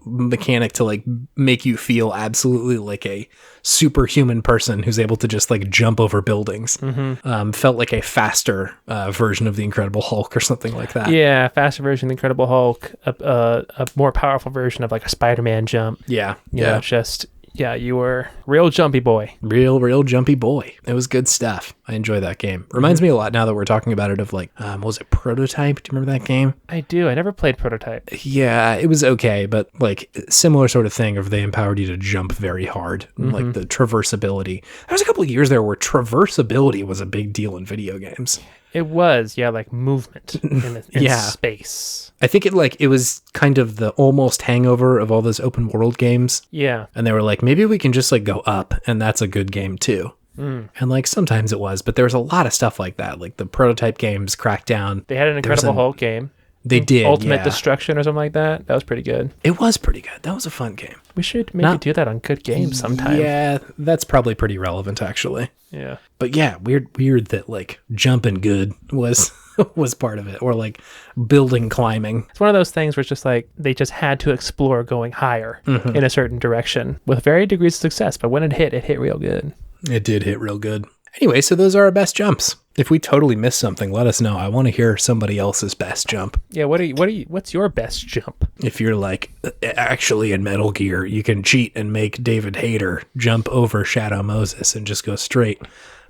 Speaker 2: mechanic to like make you feel absolutely like a superhuman person who's able to just like jump over buildings. Mm-hmm. Felt like a faster version of the Incredible Hulk or something like that.
Speaker 1: Yeah, faster version of the Incredible Hulk, a more powerful version of like a Spider-Man jump.
Speaker 2: Yeah,
Speaker 1: You know, just Yeah, you were real jumpy boy.
Speaker 2: Real jumpy boy. It was good stuff. I enjoy that game. Reminds me a lot now that we're talking about it of like, was it Prototype? Do you remember that game?
Speaker 1: I do. I never played Prototype.
Speaker 2: Yeah, it was okay, but like similar sort of thing of they empowered you to jump very hard. Like the traversability. There was a couple of years there where traversability was a big deal in video games.
Speaker 1: It was, yeah, like movement in space.
Speaker 2: I think it was kind of the almost hangover of all those open world games.
Speaker 1: Yeah.
Speaker 2: And they were like, maybe we can just like go up, and that's a good game too. And like sometimes it was, but there was a lot of stuff like that, like the Prototype games, Crackdown.
Speaker 1: They had an Incredible Hulk game.
Speaker 2: They did.
Speaker 1: Ultimate Destruction or something like that. That was pretty good.
Speaker 2: It was pretty good. That was a fun game.
Speaker 1: We should maybe do that on Good Games sometime.
Speaker 2: Yeah, that's probably pretty relevant actually.
Speaker 1: Yeah.
Speaker 2: But yeah, weird that like jumping good was part of it, or like building climbing.
Speaker 1: It's one of those things where it's just like they just had to explore going higher in a certain direction with varying degrees of success. But when it hit real good.
Speaker 2: It did hit real good. Anyway, so those are our best jumps. If we totally missed something, let us know. I want to hear somebody else's best jump.
Speaker 1: Yeah, what's your best jump?
Speaker 2: If you're like, actually in Metal Gear, you can cheat and make David Hayter jump over Shadow Moses and just go straight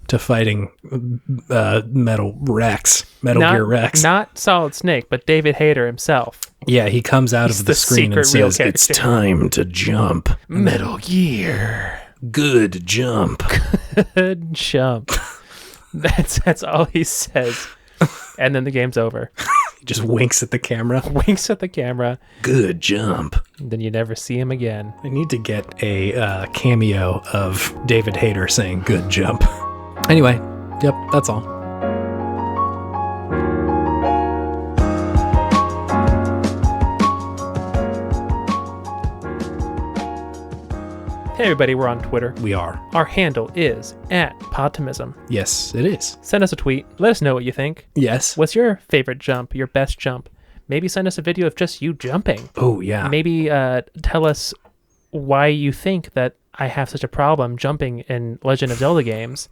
Speaker 2: to fighting Metal Gear Rex.
Speaker 1: Not Solid Snake, but David Hayter himself.
Speaker 2: Yeah, he comes out of the screen and says, "It's time to jump.
Speaker 1: Metal Gear.
Speaker 2: Good jump."
Speaker 1: Good jump. That's all he says. And then the game's over.
Speaker 2: He just winks at the camera.
Speaker 1: Winks at the camera.
Speaker 2: Good jump.
Speaker 1: Then you never see him again.
Speaker 2: I need to get a cameo of David Hayter saying good jump. Anyway, yep, that's all.
Speaker 1: Hey everybody, we're on Twitter.
Speaker 2: We are.
Speaker 1: Our handle is @Podtimism.
Speaker 2: Yes, it is.
Speaker 1: Send us a tweet. Let us know what you think.
Speaker 2: Yes.
Speaker 1: What's your favorite jump, your best jump? Maybe send us a video of just you jumping.
Speaker 2: Oh, yeah.
Speaker 1: Maybe tell us why you think that I have such a problem jumping in Legend of Zelda games.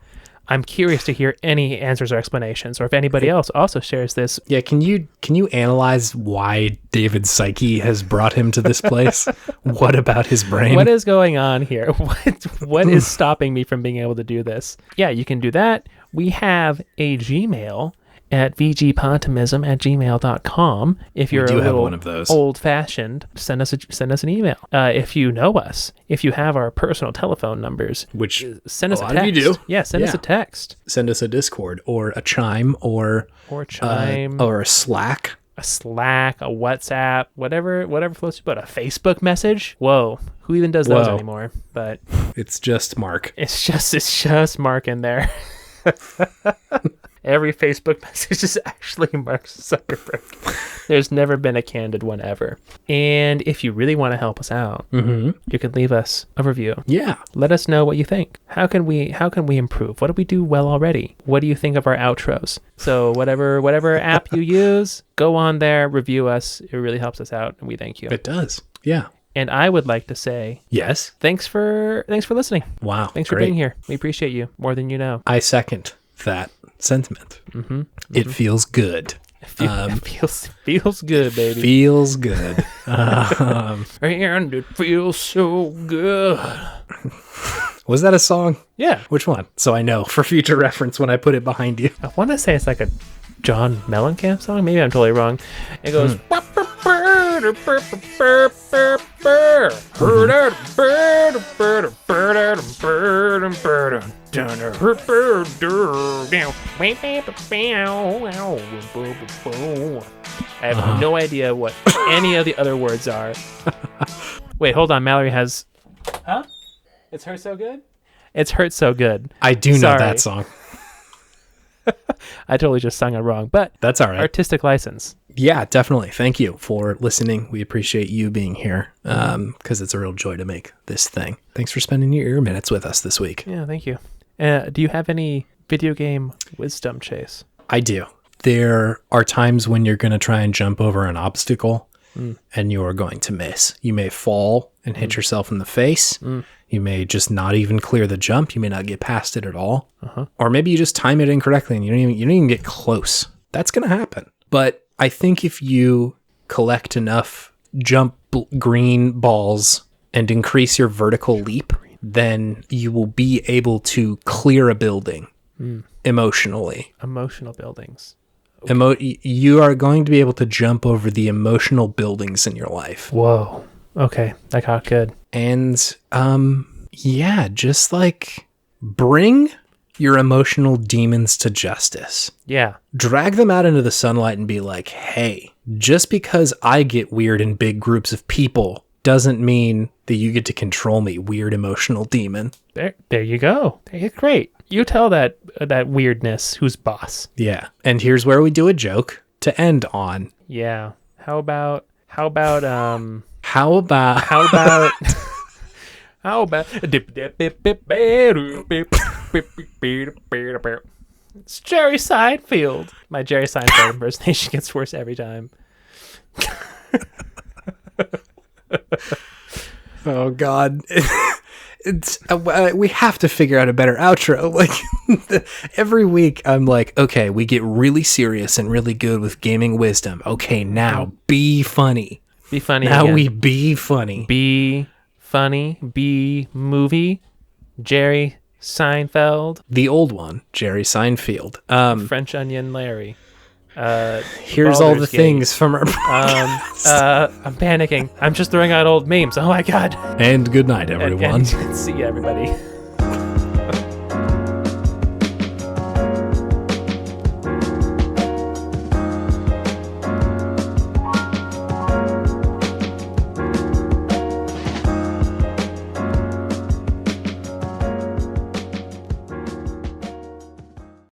Speaker 1: I'm curious to hear any answers or explanations, or if anybody else also shares this.
Speaker 2: Yeah, can you analyze why David's psyche has brought him to this place? What about his brain?
Speaker 1: What is going on here? What is stopping me from being able to do this? Yeah, you can do that. We have a Gmail at vgpodtimism@gmail.com. If you're a little
Speaker 2: one of those.
Speaker 1: old-fashioned, send us an email. If you know us, if you have our personal telephone numbers,
Speaker 2: which
Speaker 1: send us a text.
Speaker 2: Lot of you do.
Speaker 1: Yeah, send us a text.
Speaker 2: Send us a Discord or a Chime or
Speaker 1: a
Speaker 2: Slack.
Speaker 1: A Slack, a WhatsApp, whatever floats your boat. A Facebook message. Whoa, who even does those anymore? But
Speaker 2: it's just Mark.
Speaker 1: It's just Mark in there. Every Facebook message is actually Mark Zuckerberg. There's never been a candid one ever. And if you really want to help us out, you can leave us a review.
Speaker 2: Yeah.
Speaker 1: Let us know what you think. How can we improve? What did we do well already? What do you think of our outros? So whatever app you use, go on there, review us. It really helps us out, and we thank you.
Speaker 2: It does. Yeah.
Speaker 1: And I would like to say,
Speaker 2: yes.
Speaker 1: Thanks for listening.
Speaker 2: Wow.
Speaker 1: Thanks for being here. We appreciate you more than you know.
Speaker 2: I second that sentiment. It feels good.
Speaker 1: It feels good, baby.
Speaker 2: Feels good.
Speaker 1: And it feels so good.
Speaker 2: Was that a song?
Speaker 1: Yeah.
Speaker 2: Which one? So I know for future reference when I put it behind you.
Speaker 1: I want to say it's like a John Mellencamp song. Maybe I'm totally wrong. It goes. I have no idea what any of the other words are. Wait, hold on. Mallory has. Huh? It's Hurt So Good? It's Hurt So Good.
Speaker 2: I do know that song.
Speaker 1: I totally just sung it wrong, but
Speaker 2: that's all right.
Speaker 1: Artistic license.
Speaker 2: Yeah, definitely. Thank you for listening. We appreciate you being here because it's a real joy to make this thing. Thanks for spending your ear minutes with us this week.
Speaker 1: Yeah, thank you. Do you have any video game wisdom, Chase?
Speaker 2: I do. There are times when you're going to try and jump over an obstacle and you're going to miss. You may fall and hit yourself in the face. You may just not even clear the jump. You may not get past it at all. Or maybe you just time it incorrectly and you don't even get close. That's going to happen. But I think if you collect enough jump green balls and increase your vertical leap, then you will be able to clear a building emotionally.
Speaker 1: Emotional buildings. Okay.
Speaker 2: You are going to be able to jump over the emotional buildings in your life.
Speaker 1: Whoa. Okay, that got good.
Speaker 2: And yeah, just like bring your emotional demons to justice.
Speaker 1: Yeah.
Speaker 2: Drag them out into the sunlight and be like, hey, just because I get weird in big groups of people doesn't mean that you get to control me, weird emotional demon.
Speaker 1: There you go. Great. You tell that weirdness who's boss.
Speaker 2: Yeah. And here's where we do a joke to end on.
Speaker 1: Yeah. How about
Speaker 2: How about
Speaker 1: it's Jerry Seinfeld. My Jerry Seinfeld impersonation gets worse every time.
Speaker 2: Oh God. It's we have to figure out a better outro. Like every week I'm like, okay, we get really serious and really good with gaming wisdom. Okay, now be funny.
Speaker 1: Be funny.
Speaker 2: Now
Speaker 1: again.
Speaker 2: we be funny.
Speaker 1: Be funny. Be movie. Jerry Seinfeld.
Speaker 2: The old one, Jerry Seinfeld.
Speaker 1: French Onion Larry.
Speaker 2: Here's all the things from our podcast.
Speaker 1: I'm panicking. I'm just throwing out old memes. Oh my God.
Speaker 2: And good night, everyone.
Speaker 1: And see you, everybody.